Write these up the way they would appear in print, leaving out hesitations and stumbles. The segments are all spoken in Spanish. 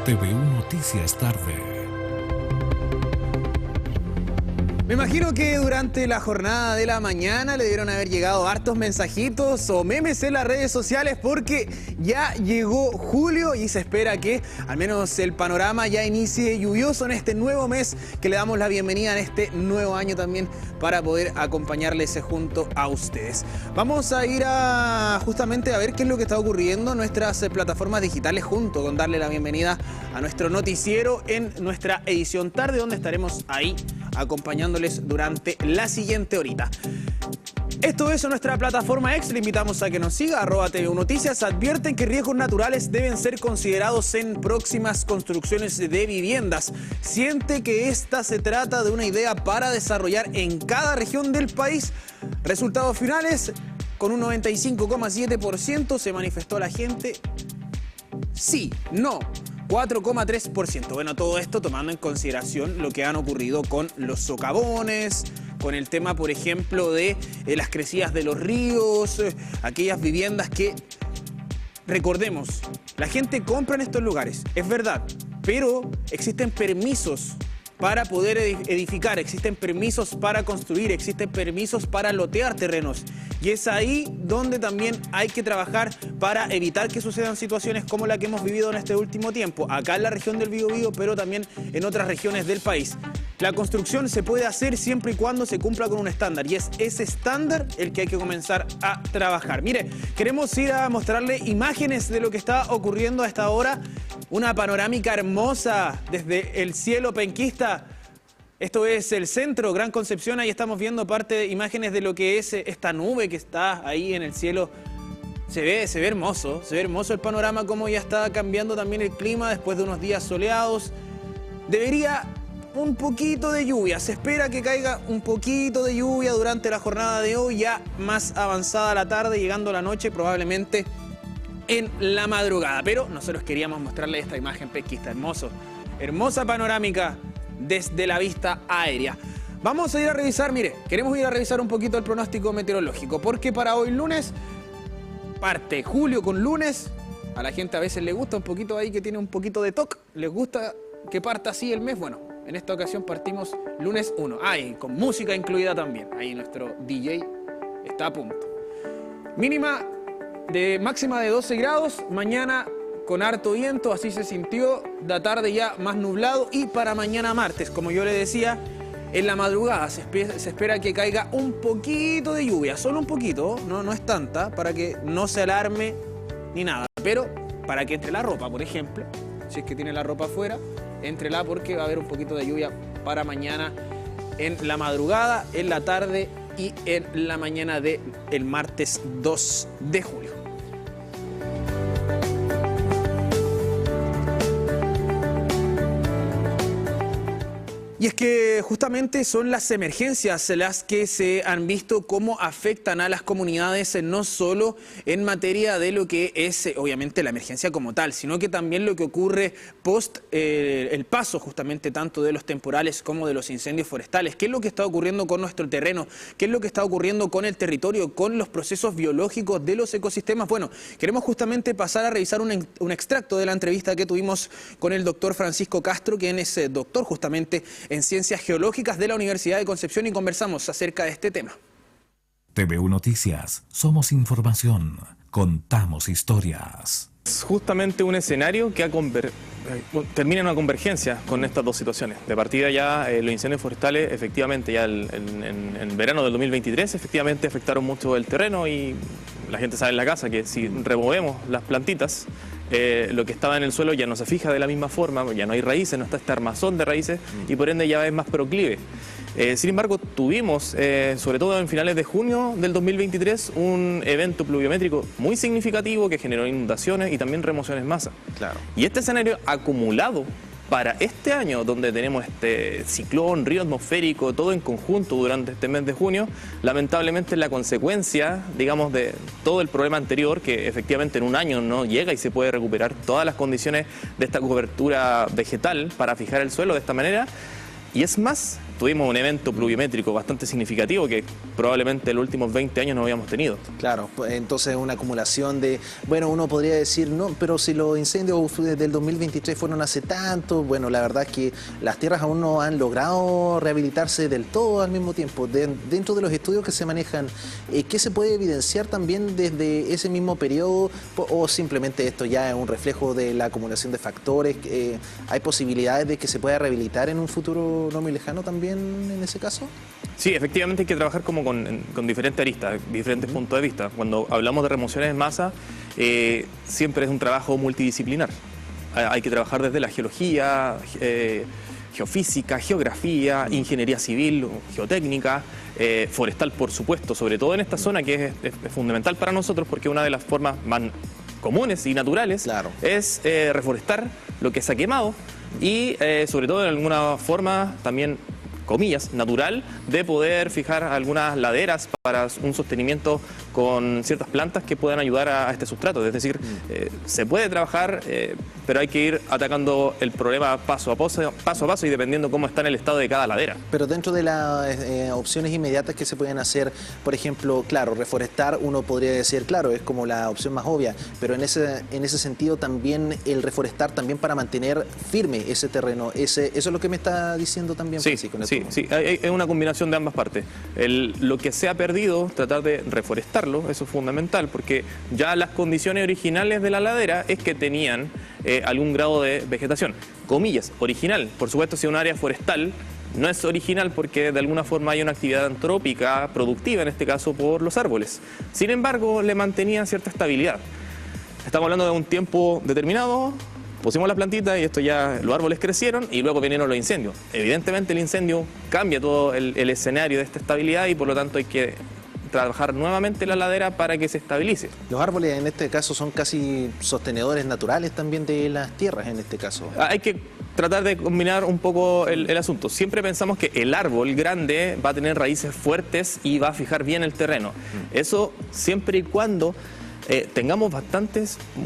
TVU Noticias Tarde. Me imagino que durante la jornada de la mañana le debieron haber llegado hartos mensajitos o memes en las redes sociales porque ya llegó julio y se espera que al menos el panorama ya inicie lluvioso en este nuevo mes, que le damos la bienvenida en este nuevo año también para poder acompañarles junto a ustedes. Vamos a ir justamente a ver qué es lo que está ocurriendo en nuestras plataformas digitales junto con darle la bienvenida a nuestro noticiero en nuestra edición tarde, donde estaremos ahí acompañándoles durante la siguiente horita. Esto es nuestra plataforma X, le invitamos a que nos siga, @TVU Noticias. Advierten que riesgos naturales deben ser considerados en próximas construcciones de viviendas. Siente que esta se trata de una idea para desarrollar en cada región del país. Resultados finales, con un 95,7% se manifestó la gente. Sí, no. 4,3%. Bueno, todo esto tomando en consideración lo que han ocurrido con los socavones, con el tema, por ejemplo, de las crecidas de los ríos, aquellas viviendas que, recordemos, la gente compra en estos lugares, es verdad, pero existen permisos para poder edificar, existen permisos para construir, existen permisos para lotear terrenos. Y es ahí donde también hay que trabajar para evitar que sucedan situaciones como la que hemos vivido en este último tiempo, acá en la región del Biobío, pero también en otras regiones del país. La construcción se puede hacer siempre y cuando se cumpla con un estándar, y es ese estándar el que hay que comenzar a trabajar. Mire, queremos ir a mostrarle imágenes de lo que está ocurriendo a esta hora. Una panorámica hermosa desde el cielo penquista. Esto es el centro, Gran Concepción. Ahí estamos viendo parte de imágenes de lo que es esta nube que está ahí en el cielo. Se ve hermoso el panorama, como ya está cambiando también el clima después de unos días soleados. Debería un poquito de lluvia, se espera que caiga un poquito de lluvia durante la jornada de hoy, ya más avanzada la tarde, llegando a la noche probablemente en la madrugada. Pero nosotros queríamos mostrarle esta imagen pesquista, hermosa panorámica desde la vista aérea. Vamos a ir a revisar, mire, queremos ir a revisar un poquito el pronóstico meteorológico, porque para hoy lunes, parte julio con lunes, a la gente a veces le gusta un poquito ahí que tiene un poquito de toque, les gusta que parta así el mes. Bueno, en esta ocasión partimos lunes 1, y con música incluida también, ahí nuestro DJ está a punto. Máxima de 12 grados, mañana con harto viento, así se sintió, la tarde ya más nublado, y para mañana martes, como yo le decía, en la madrugada se espera que caiga un poquito de lluvia, solo un poquito, no es tanta, para que no se alarme ni nada, pero para que entre la ropa, por ejemplo, si es que tiene la ropa afuera, éntrela porque va a haber un poquito de lluvia para mañana en la madrugada, en la tarde y en la mañana del martes 2 de julio. Y es que justamente son las emergencias las que se han visto cómo afectan a las comunidades, no solo en materia de lo que es obviamente la emergencia como tal, sino que también lo que ocurre post el paso justamente tanto de los temporales como de los incendios forestales. ¿Qué es lo que está ocurriendo con nuestro terreno? ¿Qué es lo que está ocurriendo con el territorio, con los procesos biológicos de los ecosistemas? Bueno, queremos justamente pasar a revisar un extracto de la entrevista que tuvimos con el doctor Francisco Castro, quien es doctor justamente en Ciencias Geológicas de la Universidad de Concepción, y conversamos acerca de este tema. TVU Noticias, somos información, contamos historias. Es justamente un escenario que termina en una convergencia con estas dos situaciones. De partida ya los incendios forestales efectivamente ya en verano del 2023 efectivamente afectaron mucho el terreno, y la gente sabe en la casa que si removemos las plantitas, lo que estaba en el suelo ya no se fija de la misma forma, ya no hay raíces, no está este armazón de raíces, y por ende ya es más proclive. Sin embargo, tuvimos, sobre todo en finales de junio del 2023, un evento pluviométrico muy significativo que generó inundaciones y también remociones en masa. Claro. Y este escenario acumulado para este año, donde tenemos este ciclón, río atmosférico, todo en conjunto durante este mes de junio, lamentablemente es la consecuencia, digamos, de todo el problema anterior, que efectivamente en un año no llega y se puede recuperar todas las condiciones de esta cobertura vegetal para fijar el suelo de esta manera. Y es más, tuvimos un evento pluviométrico bastante significativo que probablemente en los últimos 20 años no habíamos tenido. Claro, pues entonces una acumulación de, bueno, uno podría decir, no, pero si los incendios del 2023 fueron hace tanto, bueno, la verdad es que las tierras aún no han logrado rehabilitarse del todo al mismo tiempo. Dentro de los estudios que se manejan, ¿qué se puede evidenciar también desde ese mismo periodo o simplemente esto ya es un reflejo de la acumulación de factores? ¿Hay posibilidades de que se pueda rehabilitar en un futuro no muy lejano también en ese caso? Sí, efectivamente hay que trabajar como con diferentes aristas, diferentes puntos de vista. Cuando hablamos de remociones en masa, siempre es un trabajo multidisciplinar. Hay que trabajar desde la geología, geofísica, geografía, ingeniería civil, geotécnica, forestal, por supuesto, sobre todo en esta zona que es fundamental para nosotros porque una de las formas más comunes y naturales es reforestar lo que se ha quemado y sobre todo en alguna forma también, comillas, natural, de poder fijar algunas laderas para un sostenimiento con ciertas plantas que puedan ayudar a este sustrato. Es decir, se puede trabajar, pero hay que ir atacando el problema paso a paso y dependiendo cómo está en el estado de cada ladera. Pero dentro de las opciones inmediatas que se pueden hacer, por ejemplo, claro, reforestar, uno podría decir, claro, es como la opción más obvia, pero en ese sentido también el reforestar también para mantener firme ese terreno, eso es lo que me está diciendo también Francisco. Sí, es una combinación de ambas partes. Lo que se ha perdido, tratar de reforestarlo, eso es fundamental, porque ya las condiciones originales de la ladera es que tenían algún grado de vegetación. Comillas, original. Por supuesto, si es un área forestal, no es original porque de alguna forma hay una actividad antrópica productiva, en este caso por los árboles. Sin embargo, le mantenían cierta estabilidad. Estamos hablando de un tiempo determinado. Pusimos la plantita y esto ya, los árboles crecieron y luego vinieron los incendios. Evidentemente el incendio cambia todo el escenario de esta estabilidad y por lo tanto hay que trabajar nuevamente la ladera para que se estabilice. Los árboles en este caso son casi sostenedores naturales también de las tierras en este caso. Hay que tratar de combinar un poco el asunto. Siempre pensamos que el árbol grande va a tener raíces fuertes y va a fijar bien el terreno. Eso siempre y cuando tengamos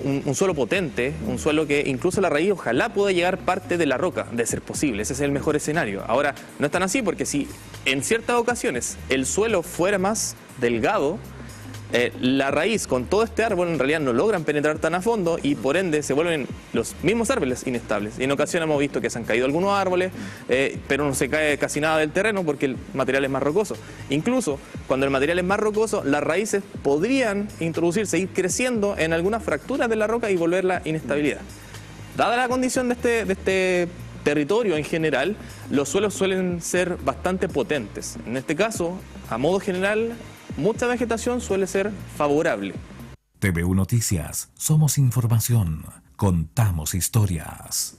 un suelo potente, un suelo que incluso la raíz ojalá pueda llegar parte de la roca, de ser posible. Ese es el mejor escenario. Ahora, no es tan así porque si en ciertas ocasiones el suelo fuera más delgado, la raíz con todo este árbol en realidad no logran penetrar tan a fondo y por ende se vuelven los mismos árboles inestables. Y en ocasiones hemos visto que se han caído algunos árboles, pero no se cae casi nada del terreno porque el material es más rocoso. Incluso cuando el material es más rocoso, las raíces podrían introducirse, ir creciendo en algunas fracturas de la roca y volver la inestabilidad. Dada la condición de este territorio en general, los suelos suelen ser bastante potentes. En este caso, a modo general, mucha vegetación suele ser favorable. TVU Noticias, somos información, contamos historias.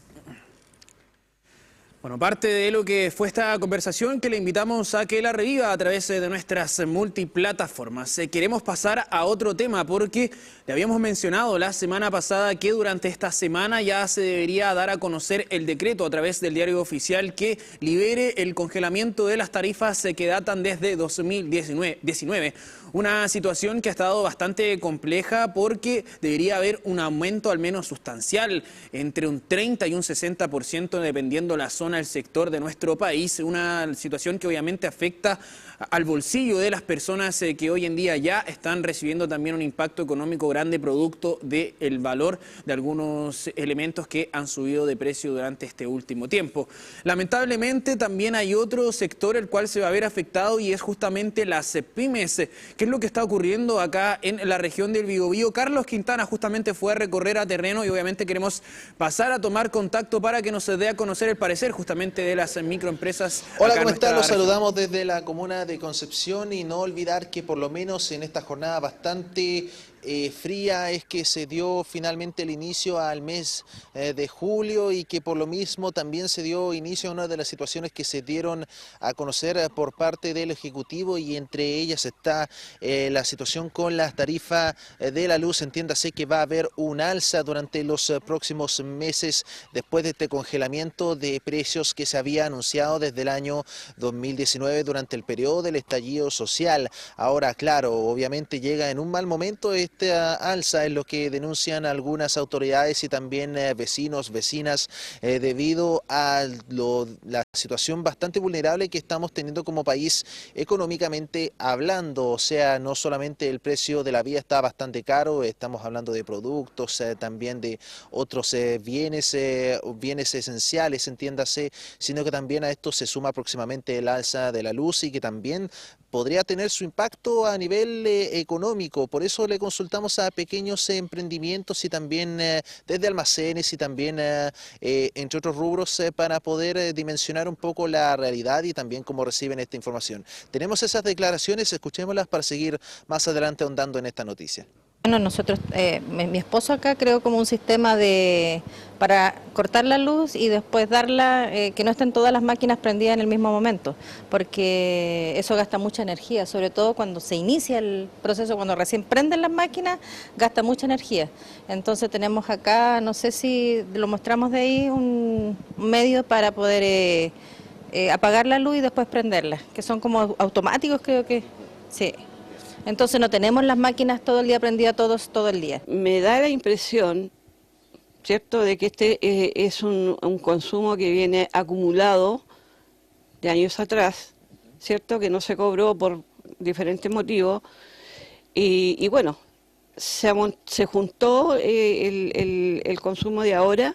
Bueno, parte de lo que fue esta conversación que le invitamos a que la reviva a través de nuestras multiplataformas. Queremos pasar a otro tema porque le habíamos mencionado la semana pasada que durante esta semana ya se debería dar a conocer el decreto a través del diario oficial que libere el congelamiento de las tarifas que datan desde 2019. Una situación que ha estado bastante compleja porque debería haber un aumento al menos sustancial, entre un 30 y un 60% dependiendo la zona, el sector de nuestro país. Una situación que obviamente afecta al bolsillo de las personas que hoy en día ya están recibiendo también un impacto económico grande producto del valor de algunos elementos que han subido de precio durante este último tiempo. Lamentablemente también hay otro sector el cual se va a ver afectado y es justamente las pymes. ¿Qué es lo que está ocurriendo acá en la región del Biobío? Carlos Quintana justamente fue a recorrer a terreno y obviamente queremos pasar a tomar contacto para que nos dé a conocer el parecer justamente de las microempresas. Hola, ¿cómo están? Los saludamos desde la comuna de Concepción y no olvidar que por lo menos en esta jornada bastante fría es que se dio finalmente el inicio al mes de julio y que por lo mismo también se dio inicio a una de las situaciones que se dieron a conocer por parte del Ejecutivo y entre ellas está la situación con las tarifas de la luz. Entiéndase que va a haber un alza durante los próximos meses después de este congelamiento de precios que se había anunciado desde el año 2019 durante el periodo del estallido social. Ahora, claro, obviamente llega en un mal momento esta alza es lo que denuncian algunas autoridades y también vecinos, vecinas, debido a la situación bastante vulnerable que estamos teniendo como país económicamente hablando. O sea, no solamente el precio de la vida está bastante caro, estamos hablando de productos, también de otros bienes esenciales, entiéndase, sino que también a esto se suma próximamente el alza de la luz y que también podría tener su impacto a nivel económico. Por eso le consultamos a pequeños emprendimientos y también desde almacenes y también entre otros rubros para poder dimensionar un poco la realidad y también cómo reciben esta información. Tenemos esas declaraciones, escuchémoslas para seguir más adelante ahondando en esta noticia. Bueno, nosotros, mi esposo acá creó como un sistema para cortar la luz y después darla, que no estén todas las máquinas prendidas en el mismo momento, porque eso gasta mucha energía, sobre todo cuando se inicia el proceso, cuando recién prenden las máquinas, gasta mucha energía. Entonces tenemos acá, no sé si lo mostramos de ahí, un medio para poder apagar la luz y después prenderla, que son como automáticos, creo que, sí. Entonces no tenemos las máquinas todo el día prendidas todo el día. Me da la impresión, ¿cierto?, de que este es un consumo que viene acumulado de años atrás, ¿cierto?, que no se cobró por diferentes motivos y bueno, se juntó el consumo de ahora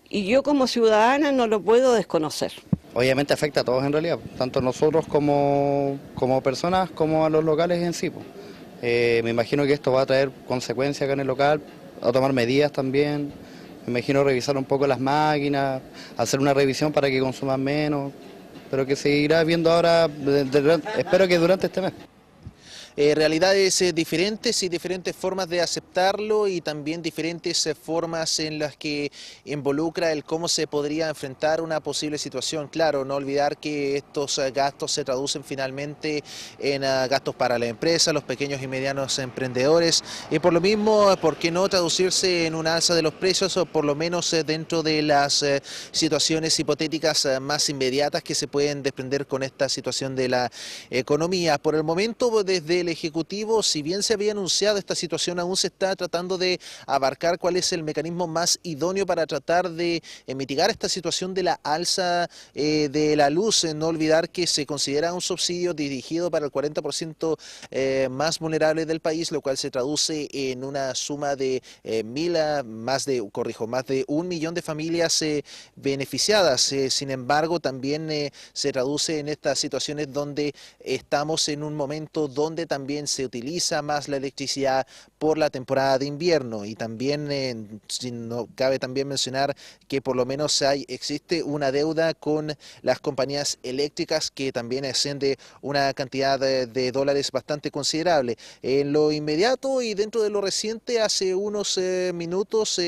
y yo como ciudadana no lo puedo desconocer. Obviamente afecta a todos en realidad, tanto nosotros como personas como a los locales en sí. Me imagino que esto va a traer consecuencias acá en el local, a tomar medidas también. Me imagino revisar un poco las máquinas, hacer una revisión para que consuman menos, pero que se irá viendo ahora, espero que durante este mes. Realidades diferentes y diferentes formas de aceptarlo y también diferentes formas en las que involucra el cómo se podría enfrentar una posible situación. Claro, no olvidar que estos gastos se traducen finalmente en gastos para la empresa, los pequeños y medianos emprendedores y por lo mismo, ¿por qué no traducirse en un alza de los precios o por lo menos dentro de las situaciones hipotéticas más inmediatas que se pueden desprender con esta situación de la economía? Por el momento, desde el Ejecutivo, si bien se había anunciado esta situación, aún se está tratando de abarcar cuál es el mecanismo más idóneo para tratar de mitigar esta situación de la alza de la luz. No olvidar que se considera un subsidio dirigido para el 40% más vulnerable del país, lo cual se traduce en una suma de más de 1 millón de familias beneficiadas. Sin embargo, también se traduce en estas situaciones donde estamos en un momento donde también se utiliza más la electricidad por la temporada de invierno y también si no cabe también mencionar que por lo menos existe una deuda con las compañías eléctricas que también asciende una cantidad de dólares bastante considerable. En lo inmediato y dentro de lo reciente, hace unos minutos,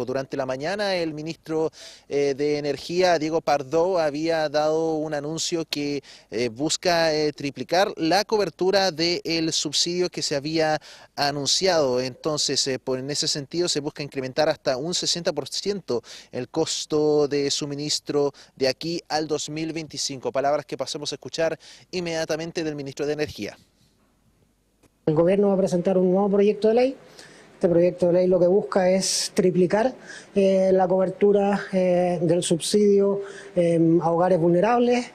durante la mañana el ministro de Energía, Diego Pardo, había dado un anuncio que busca triplicar la cobertura del subsidio que se había anunciado. Entonces, en ese sentido se busca incrementar hasta un 60% el costo de suministro de aquí al 2025. Palabras que pasamos a escuchar inmediatamente del ministro de Energía. El gobierno va a presentar un nuevo proyecto de ley. Este proyecto de ley lo que busca es triplicar la cobertura del subsidio a hogares vulnerables.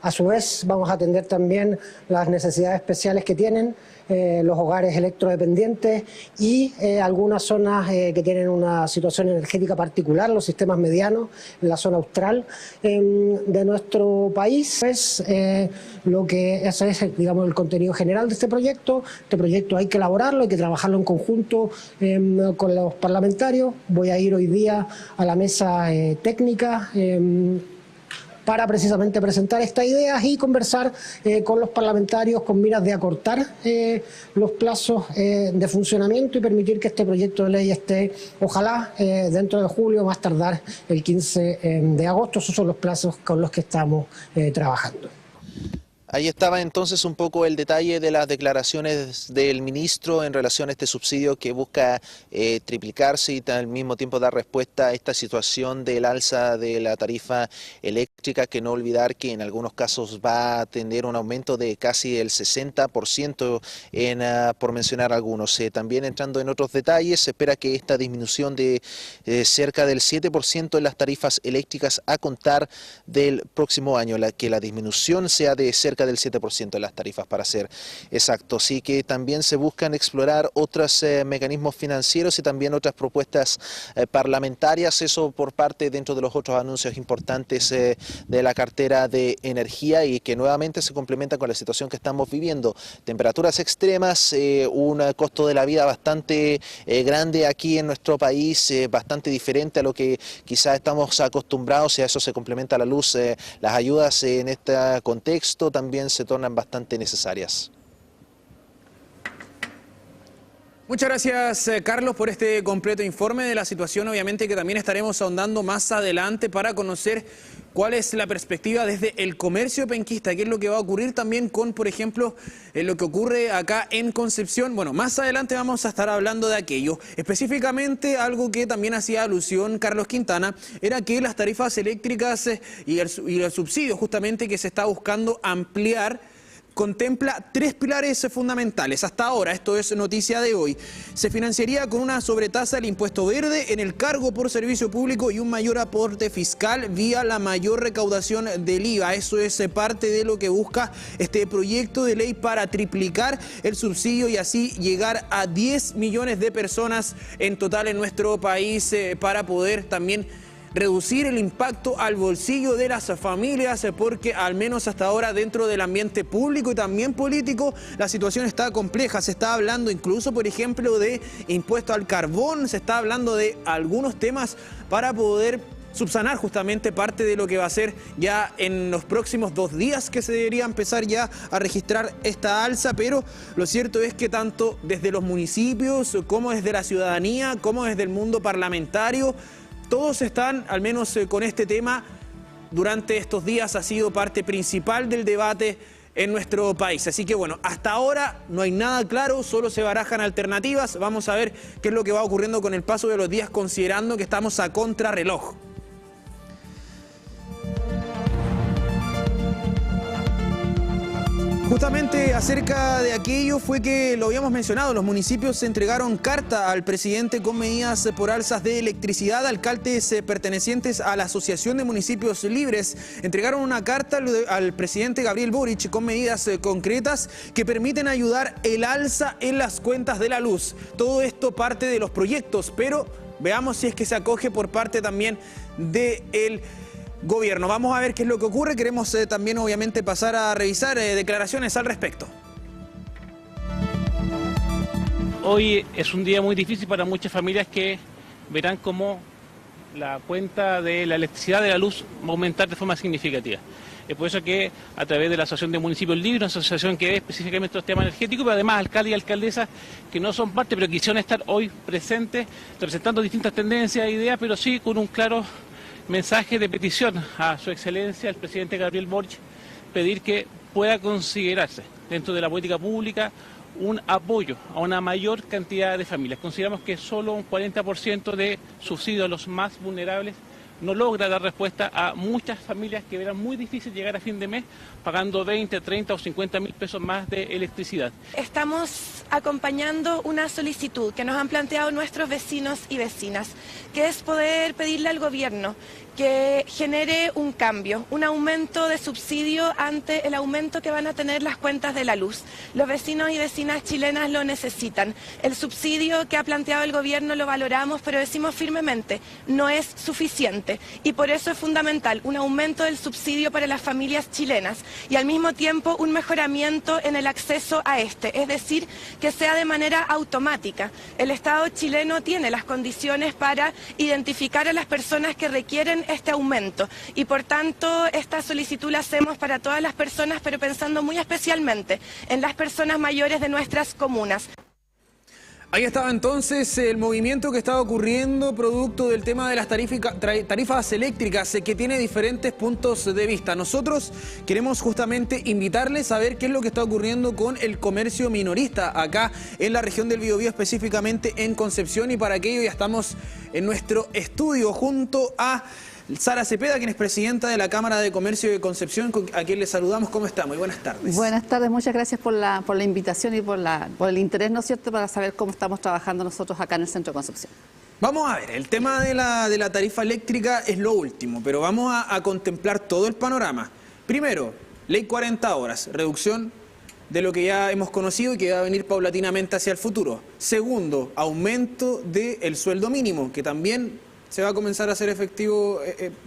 A su vez, vamos a atender también las necesidades especiales que tienen los hogares electrodependientes y algunas zonas que tienen una situación energética particular, los sistemas medianos, en la zona austral de nuestro país. Ese es, digamos, el contenido general de este proyecto. Este proyecto hay que elaborarlo, hay que trabajarlo en conjunto con los parlamentarios. Voy a ir hoy día a la mesa técnica para precisamente presentar estas ideas y conversar con los parlamentarios con miras de acortar los plazos de funcionamiento y permitir que este proyecto de ley esté, ojalá, dentro de julio, más tardar el 15 de agosto. Esos son los plazos con los que estamos trabajando. Ahí estaba entonces un poco el detalle de las declaraciones del ministro en relación a este subsidio que busca triplicarse y al mismo tiempo dar respuesta a esta situación del alza de la tarifa eléctrica, que no olvidar que en algunos casos va a tener un aumento de casi el 60% por mencionar algunos. También entrando en otros detalles, se espera que esta disminución de cerca del 7% en las tarifas eléctricas a contar del próximo año, que la disminución sea de cerca del 7% de las tarifas, para ser exacto. Así que también se buscan explorar otros mecanismos financieros y también otras propuestas parlamentarias, eso por parte dentro de los otros anuncios importantes de la cartera de energía, y que nuevamente se complementa con la situación que estamos viviendo. Temperaturas extremas, un costo de la vida bastante grande aquí en nuestro país, bastante diferente a lo que quizás estamos acostumbrados, y a eso se complementa la luz. Las ayudas en este contexto también se tornan bastante necesarias. Muchas gracias, Carlos, por este completo informe de la situación. Obviamente que también estaremos ahondando más adelante para conocer cuál es la perspectiva desde el comercio penquista, qué es lo que va a ocurrir también con, por ejemplo, lo que ocurre acá en Concepción. Bueno, más adelante vamos a estar hablando de aquello. Específicamente, algo que también hacía alusión Carlos Quintana, era que las tarifas eléctricas y el subsidio justamente que se está buscando ampliar contempla 3 pilares fundamentales. Hasta ahora, esto es noticia de hoy, se financiaría con una sobretasa del impuesto verde en el cargo por servicio público y un mayor aporte fiscal vía la mayor recaudación del IVA. Eso es parte de lo que busca este proyecto de ley para triplicar el subsidio y así llegar a 10 millones de personas en total en nuestro país, para poder también reducir el impacto al bolsillo de las familias, porque al menos hasta ahora dentro del ambiente público y también político la situación está compleja. Se está hablando incluso, por ejemplo, de impuesto al carbón, se está hablando de algunos temas para poder subsanar justamente parte de lo que va a ser ya en los próximos 2 días, que se debería empezar ya a registrar esta alza, pero lo cierto es que tanto desde los municipios como desde la ciudadanía, como desde el mundo parlamentario, todos están, al menos con este tema, durante estos días ha sido parte principal del debate en nuestro país. Así que bueno, hasta ahora no hay nada claro, solo se barajan alternativas. Vamos a ver qué es lo que va ocurriendo con el paso de los días, considerando que estamos a contrarreloj. Justamente acerca de aquello fue que lo habíamos mencionado, los municipios entregaron carta al presidente con medidas por alzas de electricidad. Alcaldes pertenecientes a la Asociación de Municipios Libres entregaron una carta al presidente Gabriel Boric con medidas concretas que permiten ayudar el alza en las cuentas de la luz. Todo esto parte de los proyectos, pero veamos si es que se acoge por parte también del gobierno. Vamos a ver qué es lo que ocurre. Queremos también obviamente pasar a revisar declaraciones al respecto. Hoy es un día muy difícil para muchas familias que verán cómo la cuenta de la electricidad, de la luz, va a aumentar de forma significativa. Es por eso que a través de la Asociación de Municipios Libres, una asociación que ve específicamente los temas energéticos, pero además alcaldes y alcaldesas que no son parte, pero quisieron estar hoy presentes, representando distintas tendencias e ideas, pero sí con un claro mensaje de petición a su excelencia, el presidente Gabriel Boric, pedir que pueda considerarse dentro de la política pública un apoyo a una mayor cantidad de familias. Consideramos que solo un 40% de subsidio a los más vulnerables no logra dar respuesta a muchas familias que verán muy difícil llegar a fin de mes pagando 20, 30 o 50 mil pesos más de electricidad. Estamos acompañando una solicitud que nos han planteado nuestros vecinos y vecinas, que es poder pedirle al gobierno que genere un cambio, un aumento de subsidio ante el aumento que van a tener las cuentas de la luz. Los vecinos y vecinas chilenas lo necesitan. El subsidio que ha planteado el gobierno lo valoramos, pero decimos firmemente, no es suficiente. Y por eso es fundamental un aumento del subsidio para las familias chilenas y al mismo tiempo un mejoramiento en el acceso a este, es decir, que sea de manera automática. El Estado chileno tiene las condiciones para identificar a las personas que requieren este aumento y por tanto esta solicitud la hacemos para todas las personas, pero pensando muy especialmente en las personas mayores de nuestras comunas. Ahí estaba entonces el movimiento que estaba ocurriendo producto del tema de las tarifas eléctricas, que tiene diferentes puntos de vista. Nosotros queremos justamente invitarles a ver qué es lo que está ocurriendo con el comercio minorista acá en la región del Biobío, específicamente en Concepción, y para aquello ya estamos en nuestro estudio junto a Sara Cepeda, quien es presidenta de la Cámara de Comercio de Concepción, a quien le saludamos. ¿Cómo está? Muy buenas tardes. Buenas tardes, muchas gracias por la invitación y por el interés, ¿no es cierto?, para saber cómo estamos trabajando nosotros acá en el Centro de Concepción. Vamos a ver, el tema de la tarifa eléctrica es lo último, pero vamos a contemplar todo el panorama. Primero, ley 40 horas, reducción de lo que ya hemos conocido y que va a venir paulatinamente hacia el futuro. Segundo, aumento del sueldo mínimo, que también se va a comenzar a hacer efectivo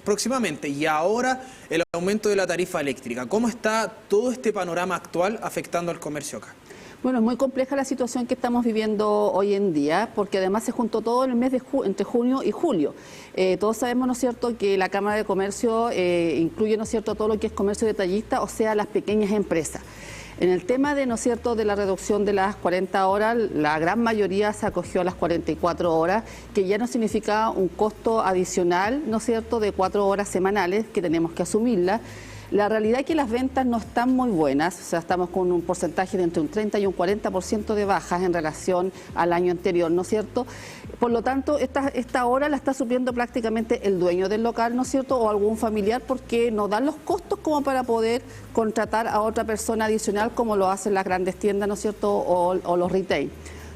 próximamente. Y ahora el aumento de la tarifa eléctrica. ¿Cómo está todo este panorama actual afectando al comercio acá? Bueno, es muy compleja la situación que estamos viviendo hoy en día, porque además se juntó todo en el mes de entre junio y julio. Todos sabemos, ¿no es cierto?, que la Cámara de Comercio incluye, ¿no es cierto?, todo lo que es comercio detallista, o sea, las pequeñas empresas. En el tema de, ¿no es cierto?, de la reducción de las 40 horas, la gran mayoría se acogió a las 44 horas, que ya no significaba un costo adicional, ¿no es cierto?, de 4 horas semanales que tenemos que asumirla. La realidad es que las ventas no están muy buenas, o sea, estamos con un porcentaje de entre un 30 y un 40% de bajas en relación al año anterior, ¿no es cierto? Por lo tanto, esta hora la está supliendo prácticamente el dueño del local, ¿no es cierto?, o algún familiar, porque no dan los costos como para poder contratar a otra persona adicional, como lo hacen las grandes tiendas, ¿no es cierto?, o los retail.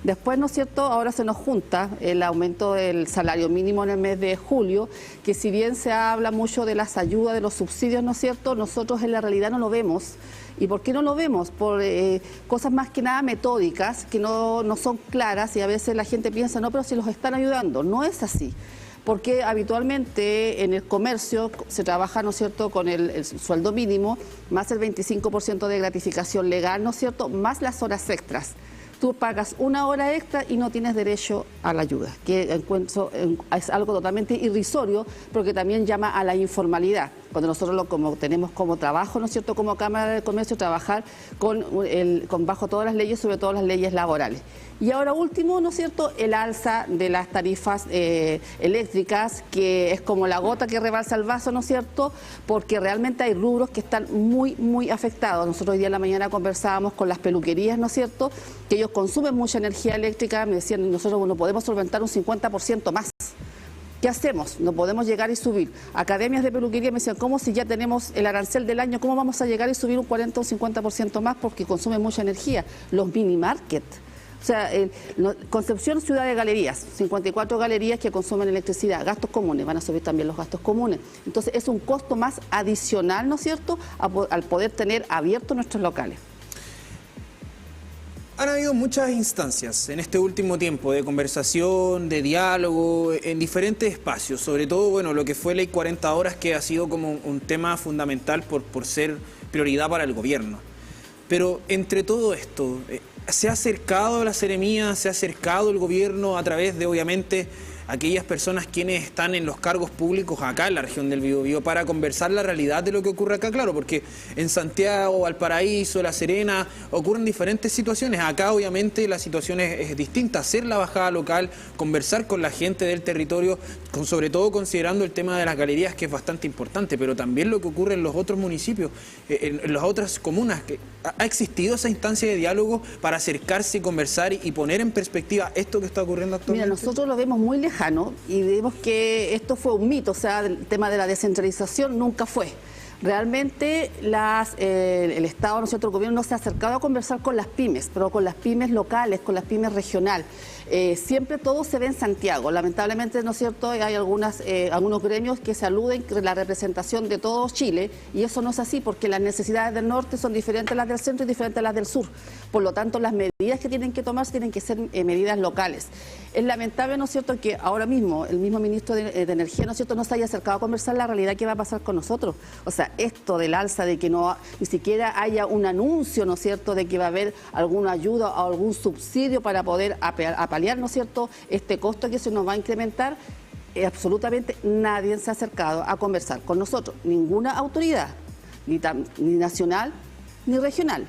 Después, ¿no es cierto?, ahora se nos junta el aumento del salario mínimo en el mes de julio, que si bien se habla mucho de las ayudas, de los subsidios, ¿no es cierto?, nosotros en la realidad no lo vemos. ¿Y por qué no lo vemos? Por cosas más que nada metódicas, que no son claras, y a veces la gente piensa, no, pero si los están ayudando. No es así. Porque habitualmente en el comercio se trabaja, ¿no es cierto?, con el sueldo mínimo, más el 25% de gratificación legal, ¿no es cierto?, más las horas extras. Tú pagas una hora extra y no tienes derecho a la ayuda, que encuentro es algo totalmente irrisorio, porque también llama a la informalidad. Cuando nosotros como tenemos como trabajo, ¿no es cierto?, como Cámara de Comercio, trabajar bajo todas las leyes, sobre todo las leyes laborales. Y ahora último, ¿no es cierto?, el alza de las tarifas eléctricas, que es como la gota que rebalsa el vaso, ¿no es cierto?, porque realmente hay rubros que están muy, muy afectados. Nosotros hoy día en la mañana conversábamos con las peluquerías, ¿no es cierto?, que ellos consumen mucha energía eléctrica. Me decían, nosotros no podemos solventar un 50% más. ¿Qué hacemos? No podemos llegar y subir. Academias de peluquería me decían, ¿cómo si ya tenemos el arancel del año? ¿Cómo vamos a llegar y subir un 40 o 50% más? Porque consumen mucha energía. Los mini market. O sea, Concepción, ciudad de galerías, 54 galerías que consumen electricidad, gastos comunes, van a subir también los gastos comunes. Entonces es un costo más adicional, ¿no es cierto?, al poder tener abiertos nuestros locales. Han habido muchas instancias en este último tiempo de conversación, de diálogo, en diferentes espacios, sobre todo, bueno, lo que fue Ley 40 horas, que ha sido como un tema fundamental por ser prioridad para el gobierno. Pero entre todo esto, ¿se ha acercado la Seremía, se ha acercado el gobierno a través de, obviamente, aquellas personas quienes están en los cargos públicos acá en la región del Biobío para conversar la realidad de lo que ocurre acá? Claro, porque en Santiago, Valparaíso, La Serena ocurren diferentes situaciones. Acá obviamente la situación es distinta, hacer la bajada local, conversar con la gente del territorio, sobre todo considerando el tema de las galerías, que es bastante importante, pero también lo que ocurre en los otros municipios, en las otras comunas. ¿Ha existido esa instancia de diálogo para acercarse y conversar y poner en perspectiva esto que está ocurriendo actualmente? Mira, nosotros lo vemos muy lejano y vemos que esto fue un mito, o sea, el tema de la descentralización nunca fue. Realmente el Estado, ¿no es cierto?, el gobierno no se ha acercado a conversar con las pymes, pero con las pymes locales, con las pymes regional. Siempre todo se ve en Santiago. Lamentablemente, ¿no es cierto?, hay algunos gremios que se aluden a la representación de todo Chile, y eso no es así, porque las necesidades del norte son diferentes a las del centro y diferentes a las del sur. Por lo tanto, las medidas que tienen que tomarse tienen que ser medidas locales. Es lamentable, ¿no es cierto?, que ahora mismo el mismo ministro de Energía, ¿no es cierto?, no se haya acercado a conversar la realidad que va a pasar con nosotros. O sea, esto del alza, de que ni siquiera haya un anuncio, ¿no es cierto?, de que va a haber alguna ayuda o algún subsidio para poder paliar, ¿no es cierto?, este costo que se nos va a incrementar. Absolutamente nadie se ha acercado a conversar con nosotros, ninguna autoridad, ni nacional ni regional.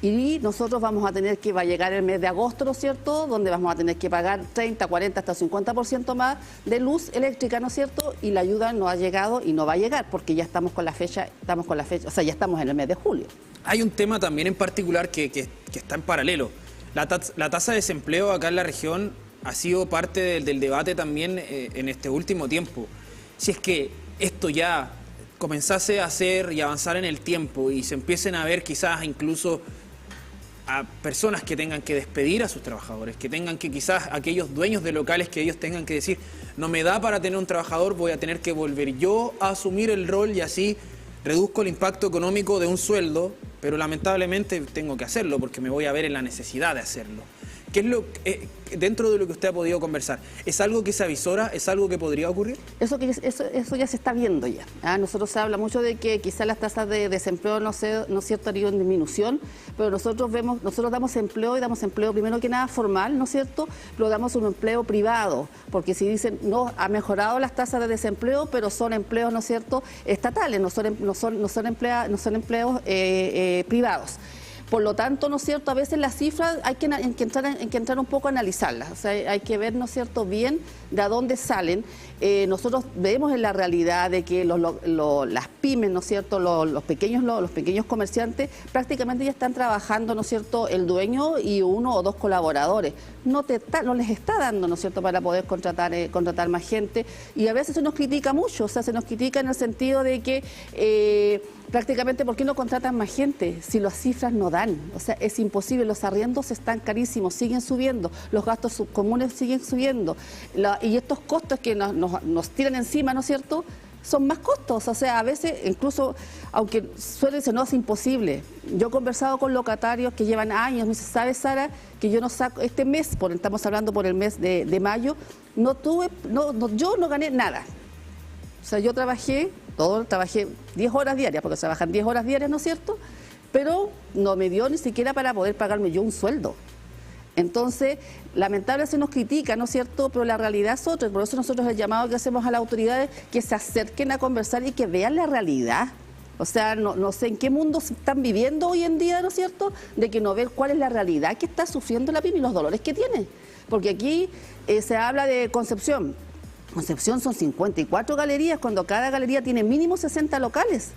Y nosotros vamos a tener que, va a llegar el mes de agosto, ¿no es cierto?, donde vamos a tener que pagar 30, 40, hasta 50% más de luz eléctrica, ¿no es cierto?, y la ayuda no ha llegado y no va a llegar, porque ya estamos con la fecha, o sea, ya estamos en el mes de julio. Hay un tema también en particular que está en paralelo. La tasa de desempleo acá en la región ha sido parte del debate también en este último tiempo. Si es que esto ya comenzase a hacer y avanzar en el tiempo y se empiecen a ver quizás incluso a personas que tengan que despedir a sus trabajadores, que tengan que quizás aquellos dueños de locales que ellos tengan que decir, no me da para tener un trabajador, voy a tener que volver yo a asumir el rol y así reduzco el impacto económico de un sueldo, pero lamentablemente tengo que hacerlo porque me voy a ver en la necesidad de hacerlo. ¿Qué es lo dentro de lo que usted ha podido conversar? ¿Es algo que se avisora? ¿Es algo que podría ocurrir? Eso ya se está viendo ya. Nosotros se habla mucho de que quizás las tasas de desempleo no es cierto, harían en disminución, pero nosotros damos empleo y damos empleo primero que nada formal, ¿no es cierto? Pero damos un empleo privado, porque si dicen, no, ha mejorado las tasas de desempleo, pero son empleos, ¿no es cierto?, estatales, no son empleos privados. Por lo tanto, ¿no es cierto?, a veces las cifras hay que entrar un poco a analizarlas, o sea, hay que ver, ¿no es cierto?, bien de a dónde salen. Nosotros vemos en la realidad de que las pymes, ¿no es cierto?, los pequeños comerciantes prácticamente ya están trabajando, ¿no es cierto?, el dueño y 1 o 2 colaboradores. No les está dando, ¿no es cierto?, para poder contratar más gente, y a veces se nos critica mucho, o sea, se nos critica en el sentido de que prácticamente, ¿por qué no contratan más gente? Si las cifras no dan, o sea, es imposible, los arriendos están carísimos, siguen subiendo, los gastos comunes siguen subiendo, y estos costos que nos tiran encima, ¿no es cierto?, son más costos, o sea, a veces incluso, aunque suele ser, no es imposible. Yo he conversado con locatarios que llevan años, me dicen, ¿sabes, Sara?, que yo no saco, este mes, estamos hablando por el mes de mayo, yo no gané nada. O sea, yo trabajé 10 horas diarias, porque trabajan 10 horas diarias, ¿no es cierto?, pero no me dio ni siquiera para poder pagarme yo un sueldo. Entonces, lamentablemente se nos critica, ¿no es cierto?, pero la realidad es otra. Por eso nosotros el llamado que hacemos a las autoridades que se acerquen a conversar y que vean la realidad. O sea, no sé en qué mundo están viviendo hoy en día, ¿no es cierto?, de que no ver cuál es la realidad que está sufriendo la pyme y los dolores que tiene. Porque aquí se habla de Concepción. Concepción son 54 galerías, cuando cada galería tiene mínimo 60 locales.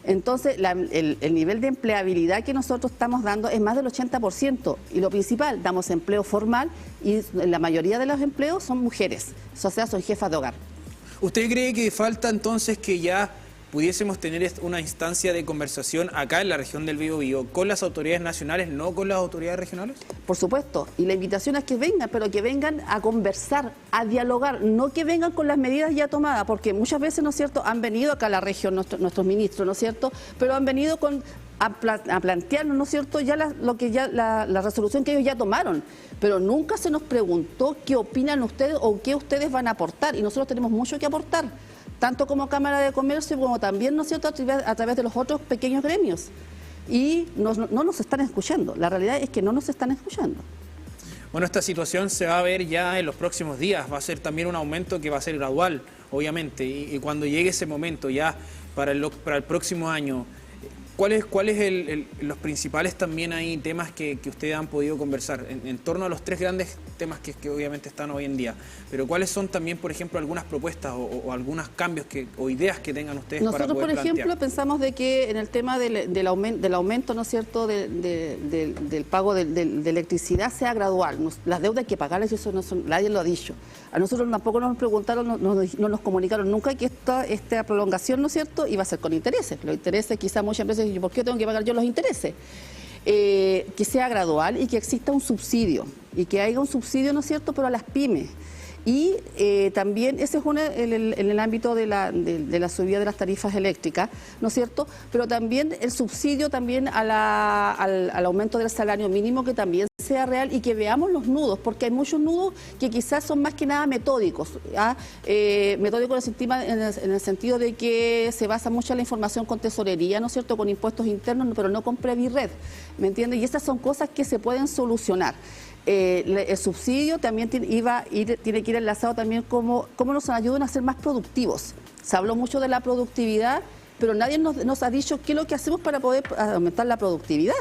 Entonces, el nivel de empleabilidad que nosotros estamos dando es más del 80%. Y lo principal, damos empleo formal y la mayoría de los empleos son mujeres, o sea, son jefas de hogar. ¿Usted cree que falta entonces que ya pudiésemos tener una instancia de conversación acá en la región del Biobío con las autoridades nacionales, no con las autoridades regionales? Por supuesto, y la invitación es que vengan, pero que vengan a conversar, a dialogar, no que vengan con las medidas ya tomadas, porque muchas veces, ¿no es cierto?, han venido acá a la región nuestros ministros, ¿no es cierto?, pero han venido a plantearnos, ¿no es cierto?, ya la resolución que ellos ya tomaron, pero nunca se nos preguntó qué opinan ustedes o qué ustedes van a aportar, y nosotros tenemos mucho que aportar, tanto como Cámara de Comercio como también, ¿no es cierto?, a través de los otros pequeños gremios. Y no nos están escuchando, la realidad es que no nos están escuchando. Bueno, esta situación se va a ver ya en los próximos días, va a ser también un aumento que va a ser gradual, obviamente, y cuando llegue ese momento ya para el próximo año, ¿cuáles los principales también hay temas que ustedes han podido conversar en torno a los 3 grandes temas que obviamente están hoy en día? Pero ¿cuáles son también, por ejemplo, algunas propuestas o algunos cambios o ideas que tengan ustedes para poder plantear? Nosotros, por ejemplo, pensamos de que en el tema del aumento, ¿no es cierto?, del pago de electricidad sea gradual. Las deudas hay que pagarlas y eso nadie lo ha dicho. A nosotros tampoco nos preguntaron, no nos comunicaron nunca que esta prolongación, ¿no es cierto?, iba a ser con intereses. Los intereses, quizás muchas veces, ¿por qué tengo que pagar yo los intereses? Que sea gradual y que exista un subsidio, y que haya un subsidio, ¿no es cierto?, pero a las pymes. Y también ese es en el ámbito de la subida de las tarifas eléctricas, ¿no es cierto?, pero también el subsidio también al aumento del salario mínimo, que también sea real y que veamos los nudos, porque hay muchos nudos que quizás son más que nada metódicos, metódicos en el sentido de que se basa mucho en la información con tesorería, ¿no es cierto?, con impuestos internos, pero no con Previred, ¿me entiendes? Y estas son cosas que se pueden solucionar. El subsidio también tiene que ir enlazado también cómo nos ayudan a ser más productivos. Se habló mucho de la productividad, pero nadie nos ha dicho qué es lo que hacemos para poder aumentar la productividad.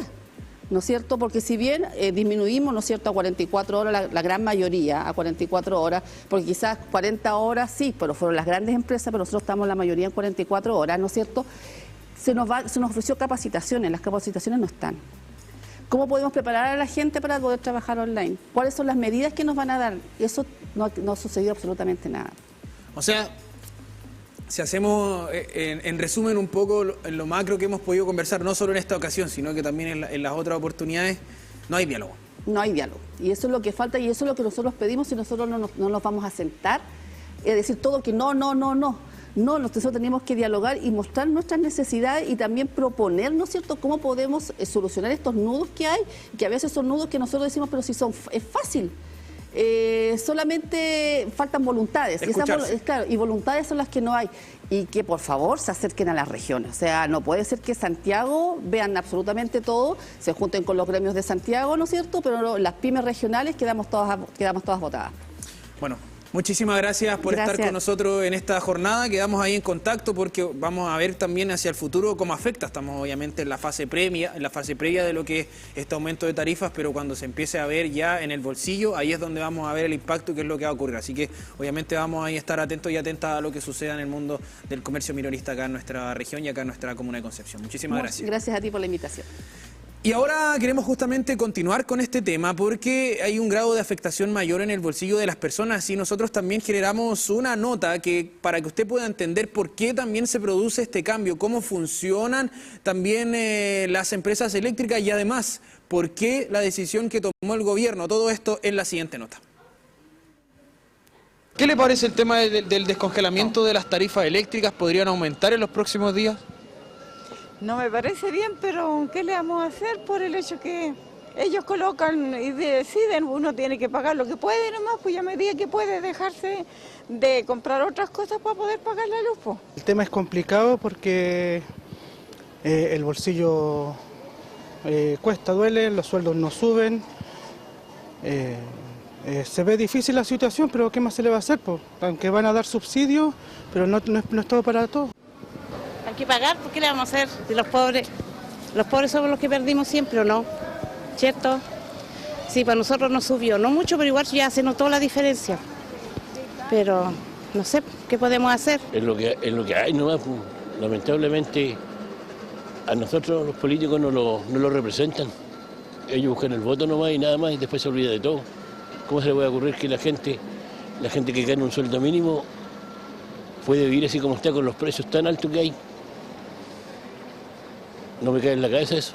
¿no es cierto? Porque si bien disminuimos, ¿no es cierto?, a 44 horas, la gran mayoría, a 44 horas, porque quizás 40 horas sí, pero fueron las grandes empresas, pero nosotros estamos la mayoría en 44 horas, ¿no es cierto? Se nos ofreció capacitaciones, las capacitaciones no están. ¿Cómo podemos preparar a la gente para poder trabajar online? ¿Cuáles son las medidas que nos van a dar? Eso no ha sucedido absolutamente nada. O sea, si hacemos en resumen un poco en lo macro que hemos podido conversar, no solo en esta ocasión, sino que también en las otras oportunidades, no hay diálogo. No hay diálogo. Y eso es lo que falta y eso es lo que nosotros pedimos y nosotros no nos vamos a sentar, es decir, todo que no. No, nosotros tenemos que dialogar y mostrar nuestras necesidades y también proponer, ¿no es cierto?, cómo podemos solucionar estos nudos que hay, que a veces son nudos que nosotros decimos, pero si es fácil. Solamente faltan voluntades y voluntades son las que no hay, y que por favor se acerquen a las regiones. O sea, no puede ser que Santiago vean absolutamente todo, se junten con los gremios de Santiago, ¿no es cierto?, pero las pymes regionales quedamos todas votadas. Bueno, muchísimas gracias por estar con nosotros en esta jornada. Quedamos ahí en contacto porque vamos a ver también hacia el futuro cómo afecta. Estamos obviamente en la fase previa de lo que es este aumento de tarifas, pero cuando se empiece a ver ya en el bolsillo, ahí es donde vamos a ver el impacto y qué es lo que va a ocurrir. Así que obviamente vamos a estar atentos y atentas a lo que suceda en el mundo del comercio minorista acá en nuestra región y acá en nuestra comuna de Concepción. Muchísimas gracias. Gracias a ti por la invitación. Y ahora queremos justamente continuar con este tema porque hay un grado de afectación mayor en el bolsillo de las personas y nosotros también generamos una nota para que usted pueda entender por qué también se produce este cambio, cómo funcionan también las empresas eléctricas y además por qué la decisión que tomó el gobierno. Todo esto en la siguiente nota. ¿Qué le parece el tema del descongelamiento de las tarifas eléctricas? ¿Podrían aumentar en los próximos días? No me parece bien, pero ¿qué le vamos a hacer por el hecho que ellos colocan y deciden? Uno tiene que pagar lo que puede nomás, pues ya a medida que puede dejarse de comprar otras cosas para poder pagar la luz. El tema es complicado porque el bolsillo cuesta, duele, los sueldos no suben. Se ve difícil la situación, pero ¿qué más se le va a hacer? Aunque van a dar subsidios, pero no es todo para todos. Hay que pagar, ¿por qué le vamos a hacer? Si los pobres somos los que perdimos siempre, ¿o no? ¿Cierto? Sí, para nosotros no subió, no mucho, pero igual ya se notó la diferencia. Pero no sé, ¿qué podemos hacer? Es lo que hay nomás, pues. Lamentablemente a nosotros los políticos no lo representan. Ellos buscan el voto nomás y nada más y después se olvida de todo. ¿Cómo se le puede ocurrir que la gente que gana un sueldo mínimo puede vivir así como está con los precios tan altos que hay? No me cae en la cabeza eso.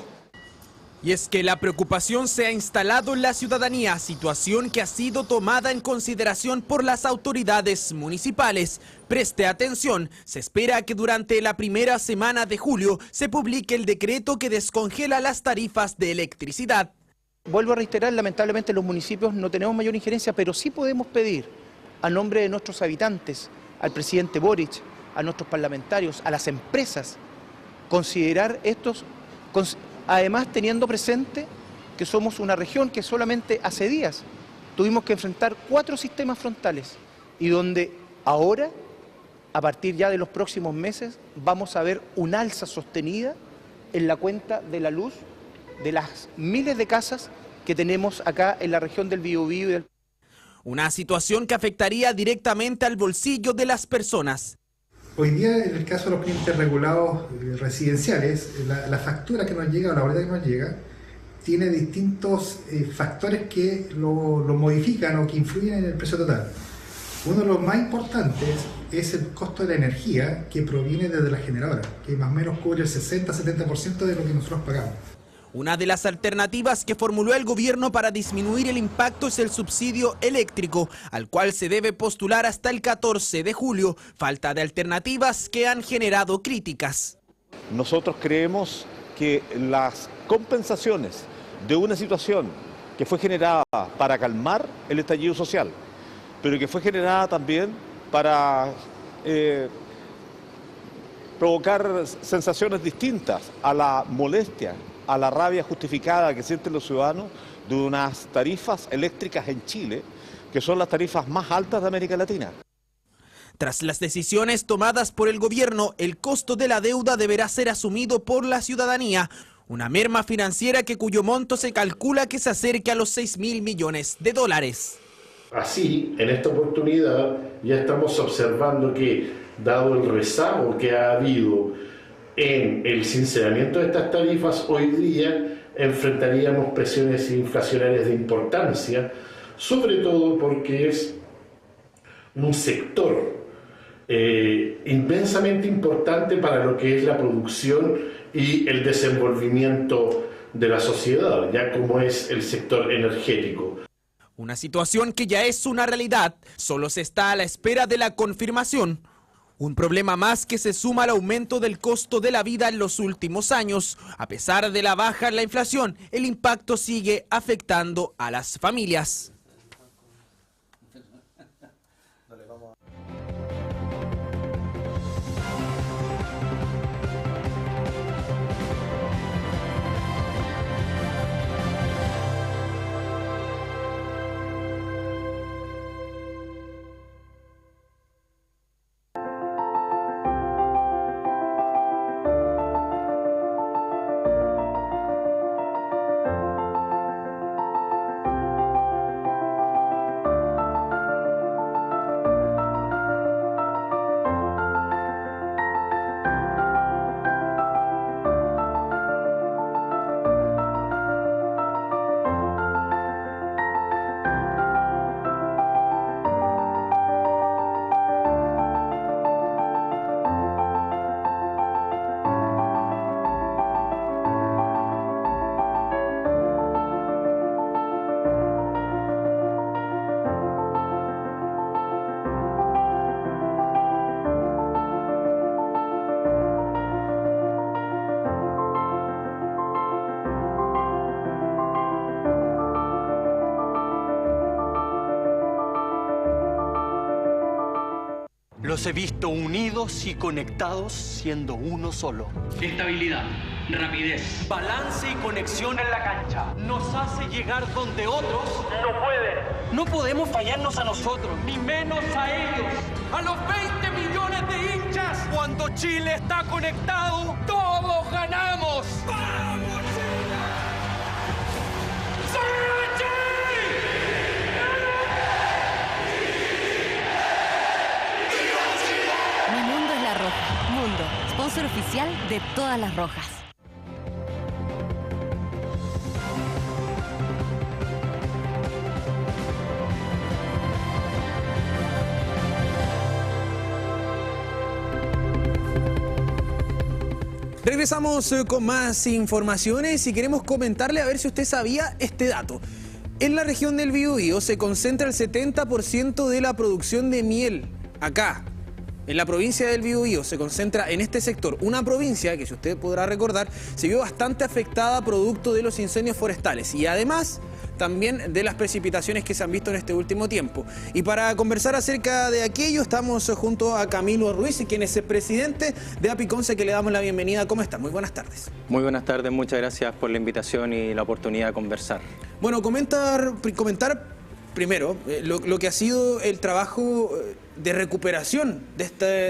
Y es que la preocupación se ha instalado en la ciudadanía, situación que ha sido tomada en consideración por las autoridades municipales. Preste atención, se espera que durante la primera semana de julio se publique el decreto que descongela las tarifas de electricidad. Vuelvo a reiterar, lamentablemente los municipios no tenemos mayor injerencia, pero sí podemos pedir a nombre de nuestros habitantes, al presidente Boric, a nuestros parlamentarios, a las empresas, considerar estos, además teniendo presente que somos una región que solamente hace días tuvimos que enfrentar 4 sistemas frontales y donde ahora, a partir ya de los próximos meses, vamos a ver un alza sostenida en la cuenta de la luz de las miles de casas que tenemos acá en la región del Biobío. Una situación que afectaría directamente al bolsillo de las personas. Hoy día, en el caso de los clientes regulados residenciales, la factura que nos llega o la boleta que nos llega tiene distintos factores que lo modifican o que influyen en el precio total. Uno de los más importantes es el costo de la energía que proviene desde la generadora, que más o menos cubre el 60-70% de lo que nosotros pagamos. Una de las alternativas que formuló el gobierno para disminuir el impacto es el subsidio eléctrico, al cual se debe postular hasta el 14 de julio. Falta de alternativas que han generado críticas. Nosotros creemos que las compensaciones de una situación que fue generada para calmar el estallido social, pero que fue generada también para provocar sensaciones distintas a la molestia, a la rabia justificada que sienten los ciudadanos de unas tarifas eléctricas en Chile, que son las tarifas más altas de América Latina. Tras las decisiones tomadas por el gobierno, el costo de la deuda deberá ser asumido por la ciudadanía. Una merma financiera cuyo monto se calcula que se acerque a los $6.000 millones. Así, en esta oportunidad ya estamos observando que, dado el rezago que ha habido en el sinceramiento de estas tarifas, hoy día enfrentaríamos presiones inflacionarias de importancia, sobre todo porque es un sector inmensamente importante para lo que es la producción y el desenvolvimiento de la sociedad, ya como es el sector energético. Una situación que ya es una realidad, solo se está a la espera de la confirmación. Un problema más que se suma al aumento del costo de la vida en los últimos años. A pesar de la baja en la inflación, el impacto sigue afectando a las familias. Los he visto unidos y conectados siendo uno solo. Estabilidad, rapidez, balance y conexión en la cancha nos hace llegar donde otros no pueden. No podemos fallarnos a nosotros, ni menos a ellos. A los 20 millones de hinchas. Cuando Chile está conectado, todos ganamos. ¡Vamos, Chile! Mundo, sponsor oficial de todas las rojas. Regresamos con más informaciones y queremos comentarle a ver si usted sabía este dato. En la región del Biobío se concentra el 70% de la producción de miel. Acá, en la provincia del Biobío, se concentra en este sector. Una provincia que, si usted podrá recordar, se vio bastante afectada producto de los incendios forestales y además también de las precipitaciones que se han visto en este último tiempo. Y para conversar acerca de aquello, estamos junto a Camilo Ruiz, quien es el presidente de Apiconce, que le damos la bienvenida. ¿Cómo está? Muy buenas tardes. Muy buenas tardes, muchas gracias por la invitación y la oportunidad de conversar. Bueno, comentar primero lo que ha sido el trabajo de recuperación de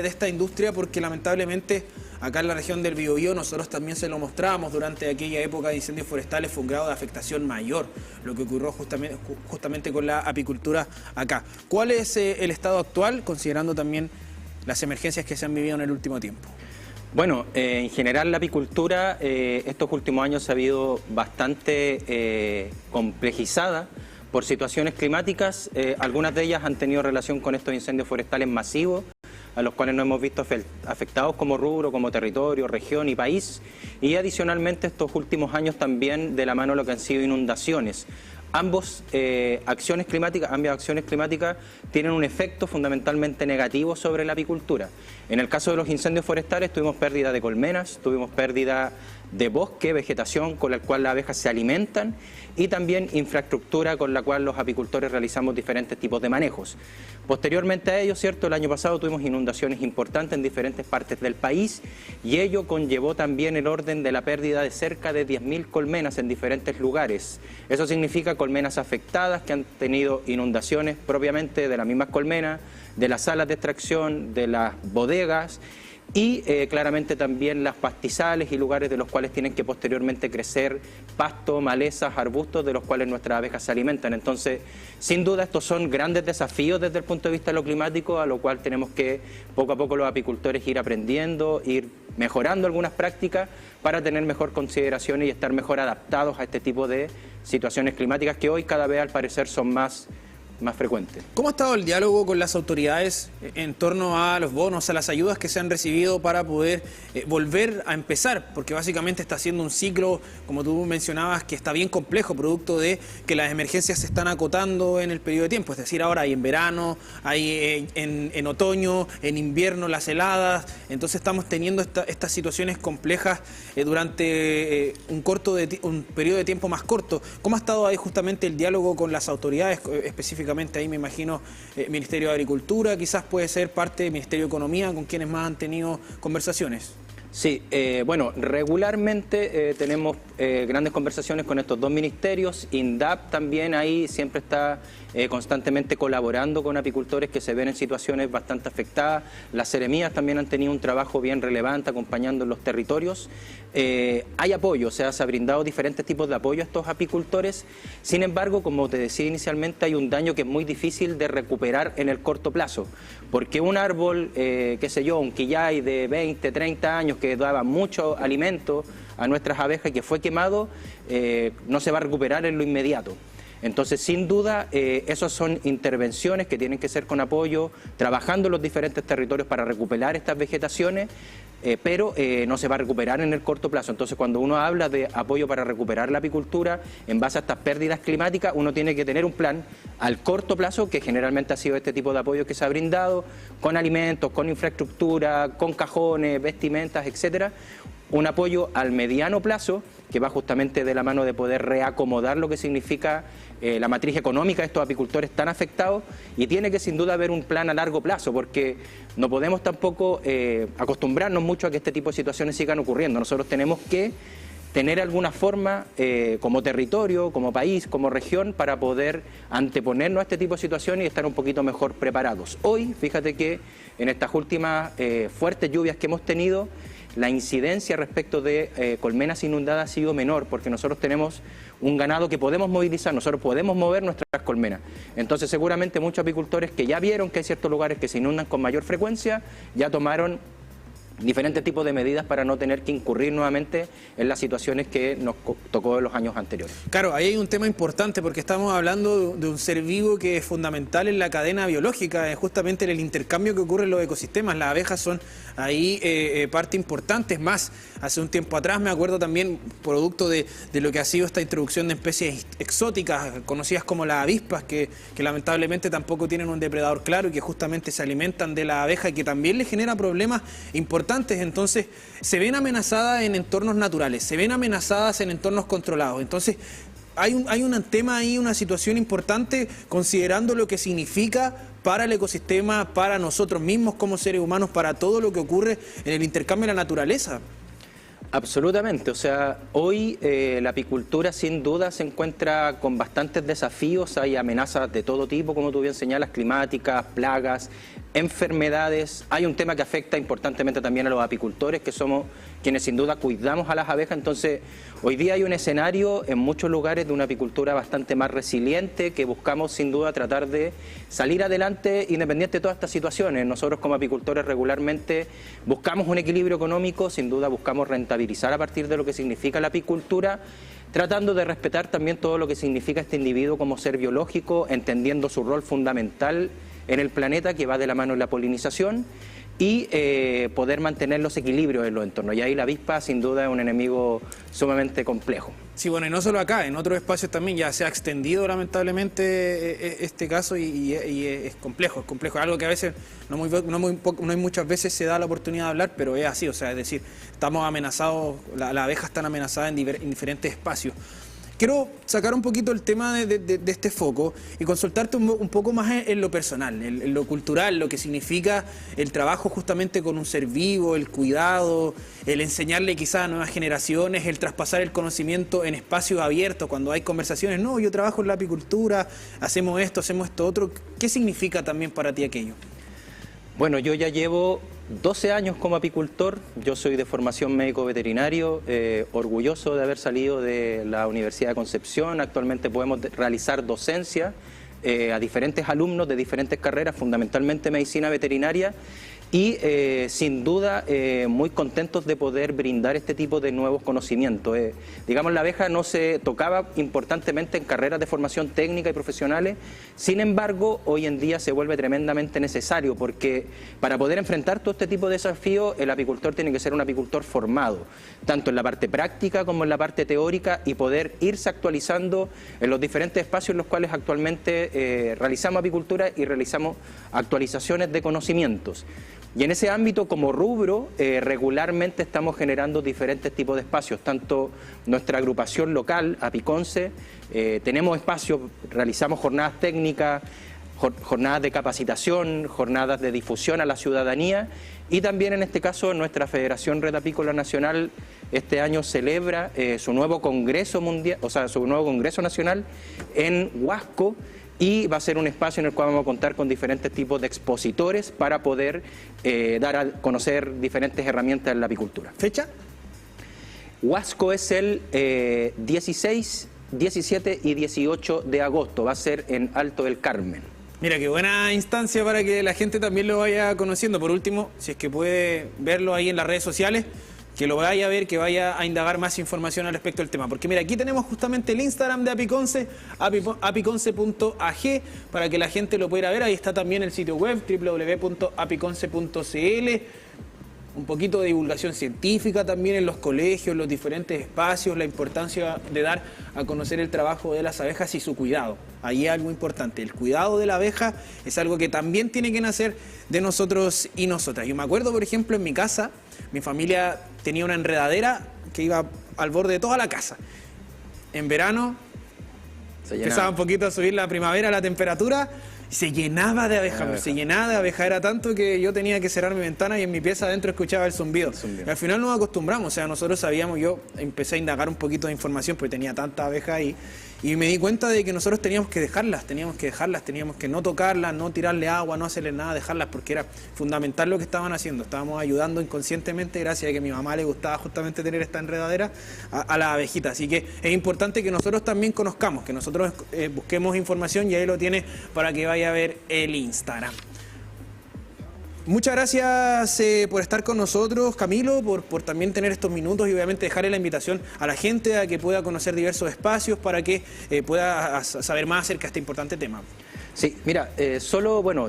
esta industria, porque lamentablemente acá en la región del Biobío nosotros también se lo mostramos durante aquella época de incendios forestales. Fue un grado de afectación mayor lo que ocurrió justamente con la apicultura acá. ¿Cuál es el estado actual, considerando también las emergencias que se han vivido en el último tiempo? Bueno, en general la apicultura estos últimos años se ha habido bastante complejizada por situaciones climáticas. Algunas de ellas han tenido relación con estos incendios forestales masivos, a los cuales nos hemos visto afectados como rubro, como territorio, región y país. Y adicionalmente estos últimos años también de la mano de lo que han sido inundaciones. Ambas acciones climáticas tienen un efecto fundamentalmente negativo sobre la apicultura. En el caso de los incendios forestales tuvimos pérdida de colmenas, tuvimos pérdida de bosque, vegetación con la cual las abejas se alimentan y también infraestructura con la cual los apicultores realizamos diferentes tipos de manejos. Posteriormente a ello, ¿cierto? El año pasado tuvimos inundaciones importantes en diferentes partes del país y ello conllevó también el orden de la pérdida de cerca de 10.000 colmenas en diferentes lugares. Eso significa colmenas afectadas que han tenido inundaciones propiamente de las mismas colmenas, de las salas de extracción, de las bodegas, y claramente también las pastizales y lugares de los cuales tienen que posteriormente crecer pasto, malezas, arbustos de los cuales nuestras abejas se alimentan. Entonces, sin duda estos son grandes desafíos desde el punto de vista de lo climático, a lo cual tenemos que poco a poco los apicultores ir aprendiendo, ir mejorando algunas prácticas para tener mejor consideración y estar mejor adaptados a este tipo de situaciones climáticas que hoy cada vez al parecer son más frecuentes. ¿Cómo ha estado el diálogo con las autoridades en torno a los bonos, a las ayudas que se han recibido para poder volver a empezar? Porque básicamente está siendo un ciclo, como tú mencionabas, que está bien complejo, producto de que las emergencias se están acotando en el periodo de tiempo. Es decir, ahora hay en verano, hay en otoño, en invierno las heladas. Entonces estamos teniendo estas situaciones complejas durante un periodo de tiempo más corto. ¿Cómo ha estado ahí justamente el diálogo con las autoridades específicamente? Ahí me imagino Ministerio de Agricultura, quizás puede ser parte del Ministerio de Economía, con quienes más han tenido conversaciones. Sí, bueno, regularmente tenemos grandes conversaciones con estos dos ministerios. INDAP también ahí siempre está constantemente colaborando con apicultores que se ven en situaciones bastante afectadas. Las seremías también han tenido un trabajo bien relevante acompañando en los territorios. Hay apoyo, o sea, se ha brindado diferentes tipos de apoyo a estos apicultores. Sin embargo, como te decía inicialmente, hay un daño que es muy difícil de recuperar en el corto plazo, porque un árbol, qué sé yo, un quillay de 20, 30 años que daba mucho alimento a nuestras abejas y que fue quemado, no se va a recuperar en lo inmediato. Entonces, sin duda, esas son intervenciones que tienen que ser con apoyo, trabajando en los diferentes territorios para recuperar estas vegetaciones, pero no se va a recuperar en el corto plazo. Entonces, cuando uno habla de apoyo para recuperar la apicultura en base a estas pérdidas climáticas, uno tiene que tener un plan al corto plazo, que generalmente ha sido este tipo de apoyo que se ha brindado, con alimentos, con infraestructura, con cajones, vestimentas, etcétera. Un apoyo al mediano plazo, que va justamente de la mano de poder reacomodar lo que significa la matriz económica de estos apicultores tan afectados, y tiene que sin duda haber un plan a largo plazo, porque no podemos tampoco acostumbrarnos mucho a que este tipo de situaciones sigan ocurriendo. Nosotros tenemos que tener alguna forma como territorio, como país, como región, para poder anteponernos a este tipo de situaciones y estar un poquito mejor preparados. Hoy, fíjate que en estas últimas fuertes lluvias que hemos tenido, la incidencia respecto de colmenas inundadas ha sido menor, porque nosotros tenemos un ganado que podemos movilizar, nosotros podemos mover nuestras colmenas. Entonces seguramente muchos apicultores que ya vieron que hay ciertos lugares que se inundan con mayor frecuencia, ya tomaron diferentes tipos de medidas para no tener que incurrir nuevamente en las situaciones que nos tocó en los años anteriores. Claro, ahí hay un tema importante porque estamos hablando de un ser vivo que es fundamental en la cadena biológica, justamente en el intercambio que ocurre en los ecosistemas. Las abejas son ahí parte importante. Es más, hace un tiempo atrás me acuerdo también, producto de lo que ha sido esta introducción de especies exóticas, conocidas como las avispas, que lamentablemente tampoco tienen un depredador claro y que justamente se alimentan de la abeja y que también les genera problemas importantes. Entonces, se ven amenazadas en entornos naturales, se ven amenazadas en entornos controlados. Entonces, hay un tema ahí, una situación importante, considerando lo que significa para el ecosistema, para nosotros mismos como seres humanos, para todo lo que ocurre en el intercambio de la naturaleza. Absolutamente, o sea, hoy la apicultura sin duda se encuentra con bastantes desafíos, hay amenazas de todo tipo, como tú bien señalas, climáticas, plagas, enfermedades. Hay un tema que afecta importantemente también a los apicultores, que somos quienes sin duda cuidamos a las abejas. Entonces, hoy día hay un escenario en muchos lugares de una apicultura bastante más resiliente, que buscamos sin duda tratar de salir adelante independiente de todas estas situaciones. Nosotros como apicultores regularmente buscamos un equilibrio económico, sin duda buscamos rentabilizar a partir de lo que significa la apicultura, tratando de respetar también todo lo que significa este individuo como ser biológico, entendiendo su rol fundamental en el planeta, que va de la mano en la polinización, y poder mantener los equilibrios en los entornos. Y ahí la avispa sin duda es un enemigo sumamente complejo. Sí, bueno, y no solo acá, en otros espacios también ya se ha extendido lamentablemente este caso y es complejo, algo que a veces no hay muchas veces se da la oportunidad de hablar, pero es así, o sea, es decir, estamos amenazados, las abejas están amenazadas en diferentes espacios. Quiero sacar un poquito el tema de este foco y consultarte un poco más en lo personal, en lo cultural, lo que significa el trabajo justamente con un ser vivo, el cuidado, el enseñarle quizás a nuevas generaciones, el traspasar el conocimiento en espacios abiertos, cuando hay conversaciones, no, yo trabajo en la apicultura, hacemos esto otro. ¿Qué significa también para ti aquello? Bueno, yo ya llevo 12 años como apicultor, yo soy de formación médico veterinario, orgulloso de haber salido de la Universidad de Concepción. Actualmente podemos realizar docencia a diferentes alumnos de diferentes carreras, fundamentalmente medicina veterinaria, y sin duda muy contentos de poder brindar este tipo de nuevos conocimientos. Digamos, la abeja no se tocaba importantemente en carreras de formación técnica y profesionales, sin embargo, hoy en día se vuelve tremendamente necesario, porque para poder enfrentar todo este tipo de desafíos, el apicultor tiene que ser un apicultor formado, tanto en la parte práctica como en la parte teórica, y poder irse actualizando en los diferentes espacios en los cuales actualmente realizamos apicultura y realizamos actualizaciones de conocimientos. Y en ese ámbito, como rubro, regularmente estamos generando diferentes tipos de espacios, tanto nuestra agrupación local, Apiconce, tenemos espacios, realizamos jornadas técnicas, jornadas de capacitación, jornadas de difusión a la ciudadanía, y también en este caso nuestra Federación Red Apícola Nacional este año celebra su nuevo congreso mundial, o sea, su nuevo congreso nacional en Huasco, y va a ser un espacio en el cual vamos a contar con diferentes tipos de expositores para poder dar a conocer diferentes herramientas en la apicultura. ¿Fecha? Huasco es el 16, 17 y 18 de agosto, va a ser en Alto del Carmen. Mira, qué buena instancia para que la gente también lo vaya conociendo. Por último, si es que puede verlo ahí en las redes sociales, que lo vaya a ver, que vaya a indagar más información al respecto del tema. Porque mira, aquí tenemos justamente el Instagram de Apiconce, apiconce.ag, para que la gente lo pueda ver. Ahí está también el sitio web, www.apiconce.cl. Un poquito de divulgación científica también en los colegios, en los diferentes espacios, la importancia de dar a conocer el trabajo de las abejas y su cuidado. Ahí hay algo importante, el cuidado de la abeja es algo que también tiene que nacer de nosotros y nosotras. Yo me acuerdo, por ejemplo, en mi casa, mi familia tenía una enredadera que iba al borde de toda la casa. En verano empezaba un poquito a subir la primavera, la temperatura, se llenaba de abejas, se llenaba de abejas, era tanto que yo tenía que cerrar mi ventana y en mi pieza adentro escuchaba el zumbido. Y al final nos acostumbramos, o sea, nosotros sabíamos, yo empecé a indagar un poquito de información porque tenía tanta abeja ahí, y me di cuenta de que nosotros teníamos que dejarlas, teníamos que no tocarlas, no tirarle agua, no hacerle nada, dejarlas, porque era fundamental lo que estaban haciendo. Estábamos ayudando inconscientemente gracias a que a mi mamá le gustaba justamente tener esta enredadera a las abejitas. Así que es importante que nosotros también conozcamos, que nosotros busquemos información, y ahí lo tiene para que vaya a ver el Instagram. Muchas gracias por estar con nosotros, Camilo, por también tener estos minutos y obviamente dejarle la invitación a la gente a que pueda conocer diversos espacios para que pueda saber más acerca de este importante tema. Sí, mira,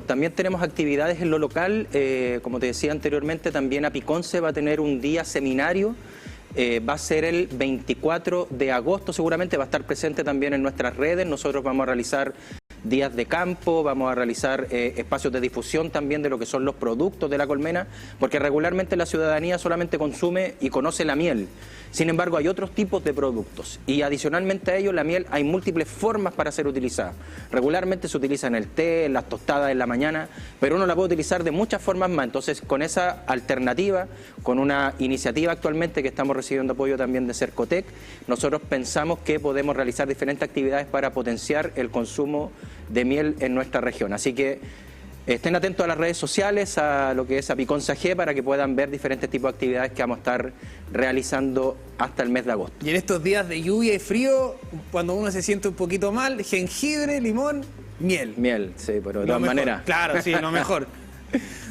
también tenemos actividades en lo local, como te decía anteriormente, también Apiconce va a tener un día seminario. Va a ser el 24 de agosto, seguramente va a estar presente también en nuestras redes. Nosotros vamos a realizar días de campo, vamos a realizar espacios de difusión también de lo que son los productos de la colmena, porque regularmente la ciudadanía solamente consume y conoce la miel. Sin embargo, hay otros tipos de productos, y adicionalmente a ello, la miel hay múltiples formas para ser utilizada. Regularmente se utiliza en el té, en las tostadas en la mañana, pero uno la puede utilizar de muchas formas más. Entonces, con esa alternativa, con una iniciativa actualmente que estamos recibiendo apoyo también de Cercotec, nosotros pensamos que podemos realizar diferentes actividades para potenciar el consumo de miel en nuestra región. Así que estén atentos a las redes sociales, a lo que es Apiconce AG, para que puedan ver diferentes tipos de actividades que vamos a estar realizando hasta el mes de agosto. Y en estos días de lluvia y frío, cuando uno se siente un poquito mal, jengibre, limón, miel. Miel, sí, pero de todas maneras. Claro, sí, lo mejor.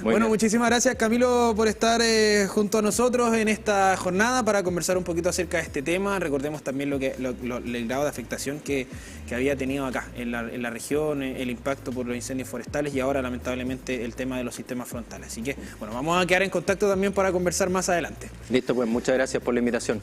Bueno, muchísimas gracias, Camilo, por estar junto a nosotros en esta jornada para conversar un poquito acerca de este tema. Recordemos también el grado de afectación que había tenido acá en la región, el impacto por los incendios forestales y ahora lamentablemente el tema de los sistemas frontales. Así que, bueno, vamos a quedar en contacto también para conversar más adelante. Listo, pues muchas gracias por la invitación.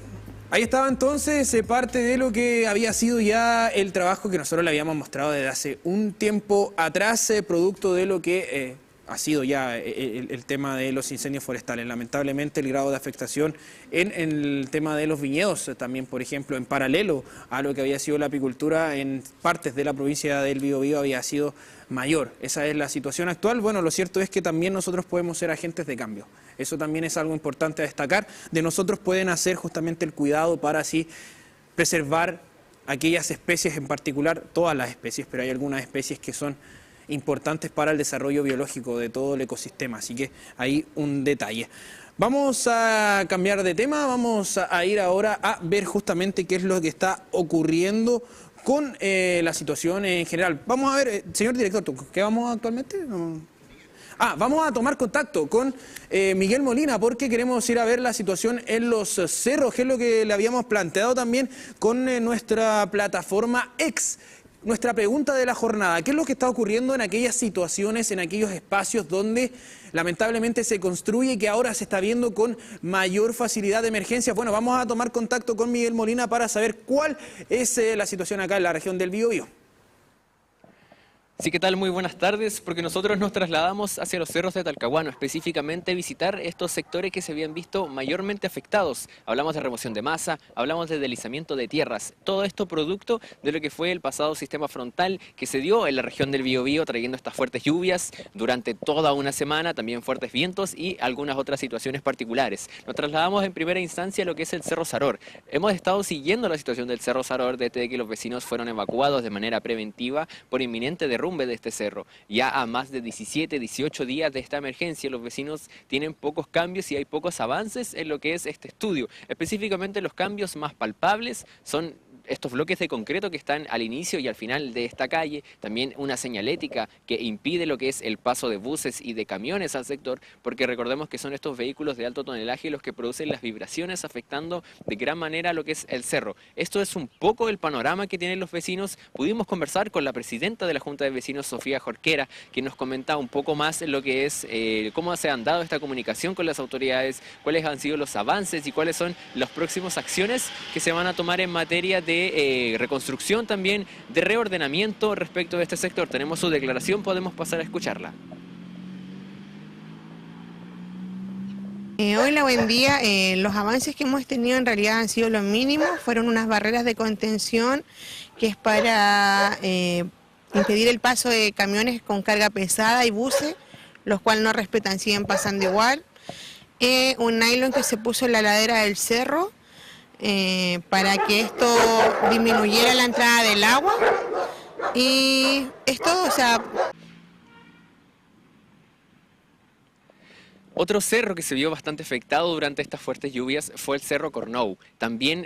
Ahí estaba entonces parte de lo que había sido ya el trabajo que nosotros le habíamos mostrado desde hace un tiempo atrás, producto de lo que ha sido ya el tema de los incendios forestales. Lamentablemente el grado de afectación en el tema de los viñedos, también por ejemplo en paralelo a lo que había sido la apicultura en partes de la provincia del Biobío, había sido mayor. Esa es la situación actual. Bueno, lo cierto es que también nosotros podemos ser agentes de cambio. Eso también es algo importante a destacar. De nosotros pueden hacer justamente el cuidado para así preservar aquellas especies, en particular todas las especies, pero hay algunas especies que son importantes para el desarrollo biológico de todo el ecosistema. Así que ahí un detalle. Vamos a cambiar de tema, vamos a ir ahora a ver justamente qué es lo que está ocurriendo con la situación en general. Vamos a ver, señor director, ¿qué vamos actualmente? Vamos a tomar contacto con Miguel Molina porque queremos ir a ver la situación en los cerros, que es lo que le habíamos planteado también con nuestra plataforma X. Nuestra pregunta de la jornada, ¿qué es lo que está ocurriendo en aquellas situaciones, en aquellos espacios donde lamentablemente se construye y que ahora se está viendo con mayor facilidad de emergencia? Bueno, vamos a tomar contacto con Miguel Molina para saber cuál es la situación acá en la región del Biobío. Sí, ¿qué tal? Muy buenas tardes, porque nosotros nos trasladamos hacia los cerros de Talcahuano, específicamente visitar estos sectores que se habían visto mayormente afectados. Hablamos de remoción de masa, hablamos de deslizamiento de tierras, todo esto producto de lo que fue el pasado sistema frontal que se dio en la región del Biobío, trayendo estas fuertes lluvias durante toda una semana, también fuertes vientos y algunas otras situaciones particulares. Nos trasladamos en primera instancia a lo que es el Cerro Saror. Hemos estado siguiendo la situación del Cerro Saror desde que los vecinos fueron evacuados de manera preventiva por inminente derrumbe de este cerro. Ya a más de 17, 18 días de esta emergencia, los vecinos tienen pocos cambios y hay pocos avances en lo que es este estudio. Específicamente los cambios más palpables son estos bloques de concreto que están al inicio y al final de esta calle, también una señalética que impide lo que es el paso de buses y de camiones al sector, porque recordemos que son estos vehículos de alto tonelaje los que producen las vibraciones, afectando de gran manera lo que es el cerro. Esto es un poco el panorama que tienen los vecinos. Pudimos conversar con la presidenta de la Junta de Vecinos, Sofía Jorquera, que nos comenta un poco más lo que es cómo se han dado esta comunicación con las autoridades, cuáles han sido los avances y cuáles son las próximas acciones que se van a tomar en materia de reconstrucción, también de reordenamiento respecto de este sector. Tenemos su declaración, podemos pasar a escucharla. Hola, buen día. Los avances que hemos tenido en realidad han sido los mínimos, fueron unas barreras de contención que es para impedir el paso de camiones con carga pesada y buses, los cuales no respetan, siguen pasando igual. Un nylon que se puso en la ladera del cerro, para que esto disminuyera la entrada del agua, y esto, o sea... Otro cerro que se vio bastante afectado durante estas fuertes lluvias fue el Cerro Cornou. También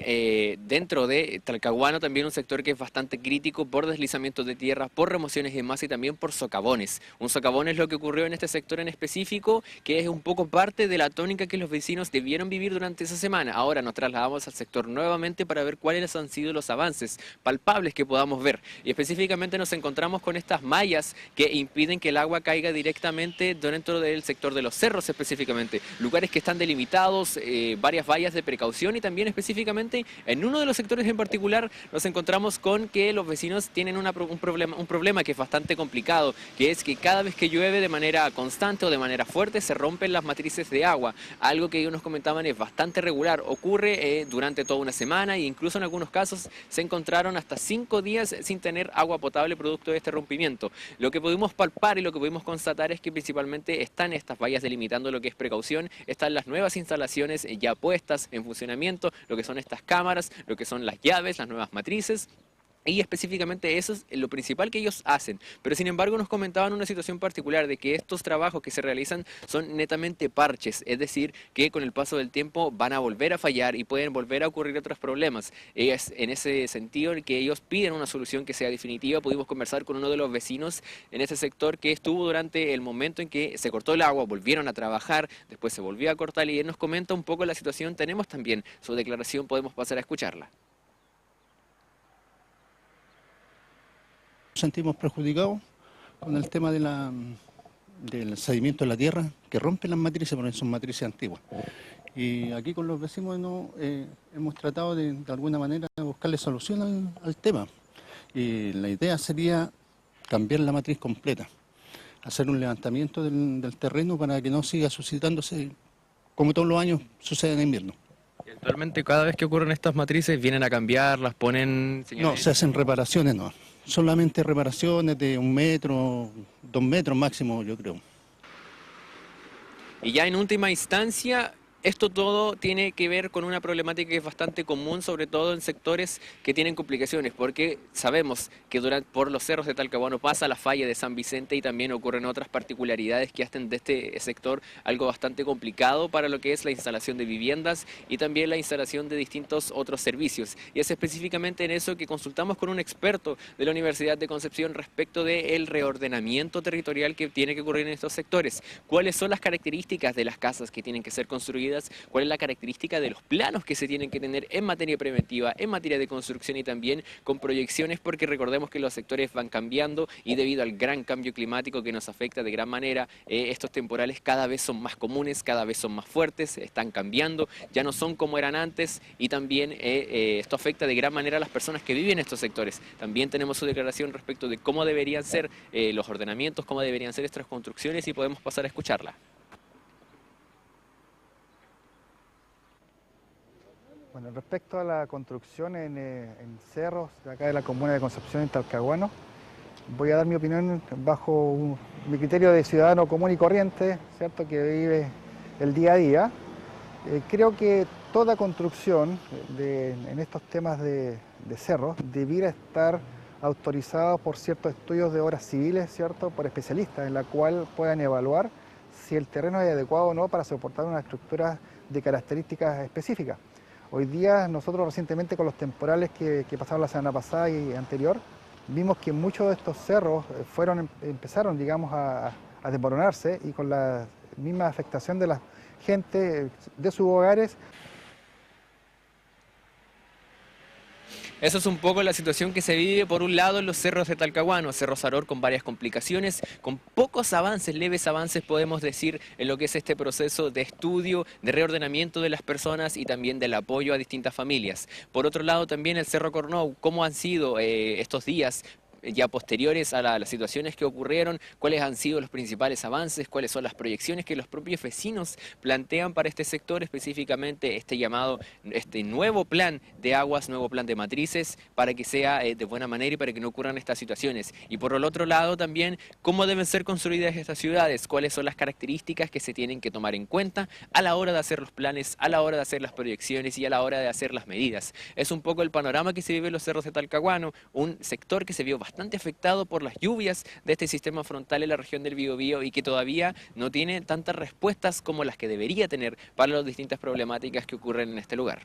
dentro de Talcahuano, también un sector que es bastante crítico por deslizamientos de tierra, por remociones de masa y también por socavones. Un socavón es lo que ocurrió en este sector en específico, que es un poco parte de la tónica que los vecinos debieron vivir durante esa semana. Ahora nos trasladamos al sector nuevamente para ver cuáles han sido los avances palpables que podamos ver. Y específicamente nos encontramos con estas mallas que impiden que el agua caiga directamente dentro del sector de los cerros, específicamente, lugares que están delimitados, varias vallas de precaución, y también específicamente en uno de los sectores en particular nos encontramos con que los vecinos tienen un problema que es bastante complicado, que es que cada vez que llueve de manera constante o de manera fuerte se rompen las matrices de agua, algo que ellos nos comentaban es bastante regular, ocurre durante toda una semana e incluso en algunos casos se encontraron hasta 5 días sin tener agua potable producto de este rompimiento. Lo que pudimos palpar y lo que pudimos constatar es que principalmente están estas vallas delimitando lo que es precaución, están las nuevas instalaciones ya puestas en funcionamiento, lo que son estas cámaras, lo que son las llaves, las nuevas matrices. Y específicamente eso es lo principal que ellos hacen. Pero sin embargo nos comentaban una situación particular de que estos trabajos que se realizan son netamente parches, es decir, que con el paso del tiempo van a volver a fallar y pueden volver a ocurrir otros problemas. Es en ese sentido en que ellos piden una solución que sea definitiva. Pudimos conversar con uno de los vecinos en ese sector que estuvo durante el momento en que se cortó el agua, volvieron a trabajar, después se volvió a cortar, y él nos comenta un poco la situación. Tenemos también su declaración, podemos pasar a escucharla. Nos sentimos perjudicados con el tema del sedimento de la tierra que rompe las matrices, porque son matrices antiguas. Y aquí con los vecinos hemos tratado de alguna manera buscarle solución al tema. Y la idea sería cambiar la matriz completa, hacer un levantamiento del terreno para que no siga suscitándose, como todos los años sucede en invierno. Y actualmente cada vez que ocurren estas matrices vienen a cambiarlas, ponen... No, se hacen reparaciones, no. Solamente reparaciones de 1 metro, 2 metros máximo, yo creo. Y ya en última instancia, esto todo tiene que ver con una problemática que es bastante común, sobre todo en sectores que tienen complicaciones, porque sabemos que por los cerros de Talcahuano pasa la falla de San Vicente y también ocurren otras particularidades que hacen de este sector algo bastante complicado para lo que es la instalación de viviendas y también la instalación de distintos otros servicios. Y es específicamente en eso que consultamos con un experto de la Universidad de Concepción respecto del reordenamiento territorial que tiene que ocurrir en estos sectores. ¿Cuáles son las características de las casas que tienen que ser construidas? ¿Cuál es la característica de los planos que se tienen que tener en materia preventiva, en materia de construcción y también con proyecciones? Porque recordemos que los sectores van cambiando y debido al gran cambio climático que nos afecta de gran manera, estos temporales cada vez son más comunes, cada vez son más fuertes, están cambiando, ya no son como eran antes y también esto afecta de gran manera a las personas que viven en estos sectores. También tenemos su declaración respecto de cómo deberían ser los ordenamientos, cómo deberían ser estas construcciones y podemos pasar a escucharla. Bueno, respecto a la construcción en cerros de acá de la comuna de Concepción, en Talcahuano, voy a dar mi opinión bajo mi criterio de ciudadano común y corriente, ¿cierto?, que vive el día a día. Creo que toda construcción en estos temas de cerros debiera estar autorizada por ciertos estudios de obras civiles, ¿cierto?, por especialistas, en la cual puedan evaluar si el terreno es adecuado o no para soportar una estructura de características específicas. Hoy día nosotros recientemente con los temporales que pasaron la semana pasada y anterior, vimos que muchos de estos cerros empezaron, digamos, a desmoronarse y con la misma afectación de la gente de sus hogares. Eso es un poco la situación que se vive por un lado en los cerros de Talcahuano, Cerro Saror con varias complicaciones, con pocos avances, leves avances podemos decir en lo que es este proceso de estudio, de reordenamiento de las personas y también del apoyo a distintas familias. Por otro lado también el Cerro Cornou, cómo han sido estos días ya posteriores a las situaciones que ocurrieron, cuáles han sido los principales avances, cuáles son las proyecciones que los propios vecinos plantean para este sector, específicamente este nuevo plan de aguas, nuevo plan de matrices, para que sea de buena manera y para que no ocurran estas situaciones. Y por el otro lado también, cómo deben ser construidas estas ciudades, cuáles son las características que se tienen que tomar en cuenta a la hora de hacer los planes, a la hora de hacer las proyecciones y a la hora de hacer las medidas. Es un poco el panorama que se vive en los cerros de Talcahuano, un sector que se vio bastante afectado por las lluvias de este sistema frontal en la región del Biobío y que todavía no tiene tantas respuestas como las que debería tener para las distintas problemáticas que ocurren en este lugar.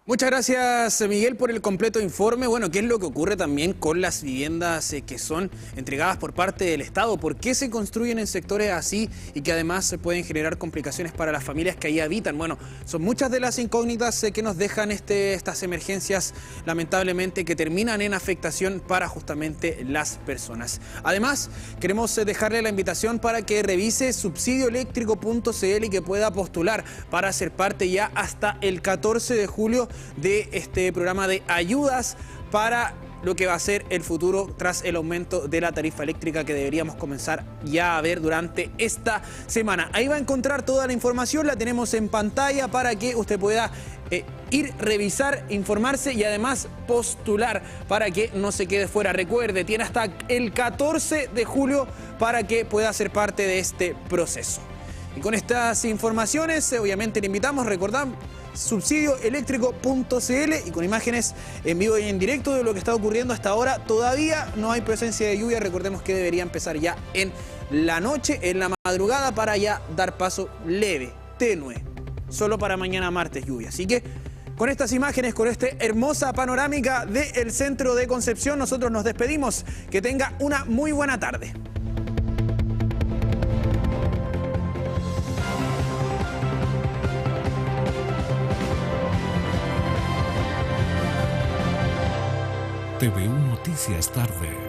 Muchas gracias, Miguel, por el completo informe. Bueno, ¿qué es lo que ocurre también con las viviendas que son entregadas por parte del Estado? ¿Por qué se construyen en sectores así y que además se pueden generar complicaciones para las familias que ahí habitan? Bueno, son muchas de las incógnitas que nos dejan estas emergencias, lamentablemente, que terminan en afectación para justamente las personas. Además, queremos dejarle la invitación para que revise subsidioeléctrico.cl y que pueda postular para ser parte ya hasta el 14 de julio de este programa de ayudas para lo que va a ser el futuro tras el aumento de la tarifa eléctrica que deberíamos comenzar ya a ver durante esta semana. Ahí va a encontrar toda la información, la tenemos en pantalla para que usted pueda ir, revisar, informarse y además postular para que no se quede fuera. Recuerde, tiene hasta el 14 de julio para que pueda ser parte de este proceso. Y con estas informaciones, obviamente le invitamos, recordamos, subsidioeléctrico.cl y con imágenes en vivo y en directo de lo que está ocurriendo hasta ahora. Todavía no hay presencia de lluvia, recordemos que debería empezar ya en la noche, en la madrugada, para ya dar paso leve, tenue, solo para mañana martes lluvia. Así que con estas imágenes, con esta hermosa panorámica del centro de Concepción, nosotros nos despedimos. Que tenga una muy buena tarde. TVU Noticias Tarde.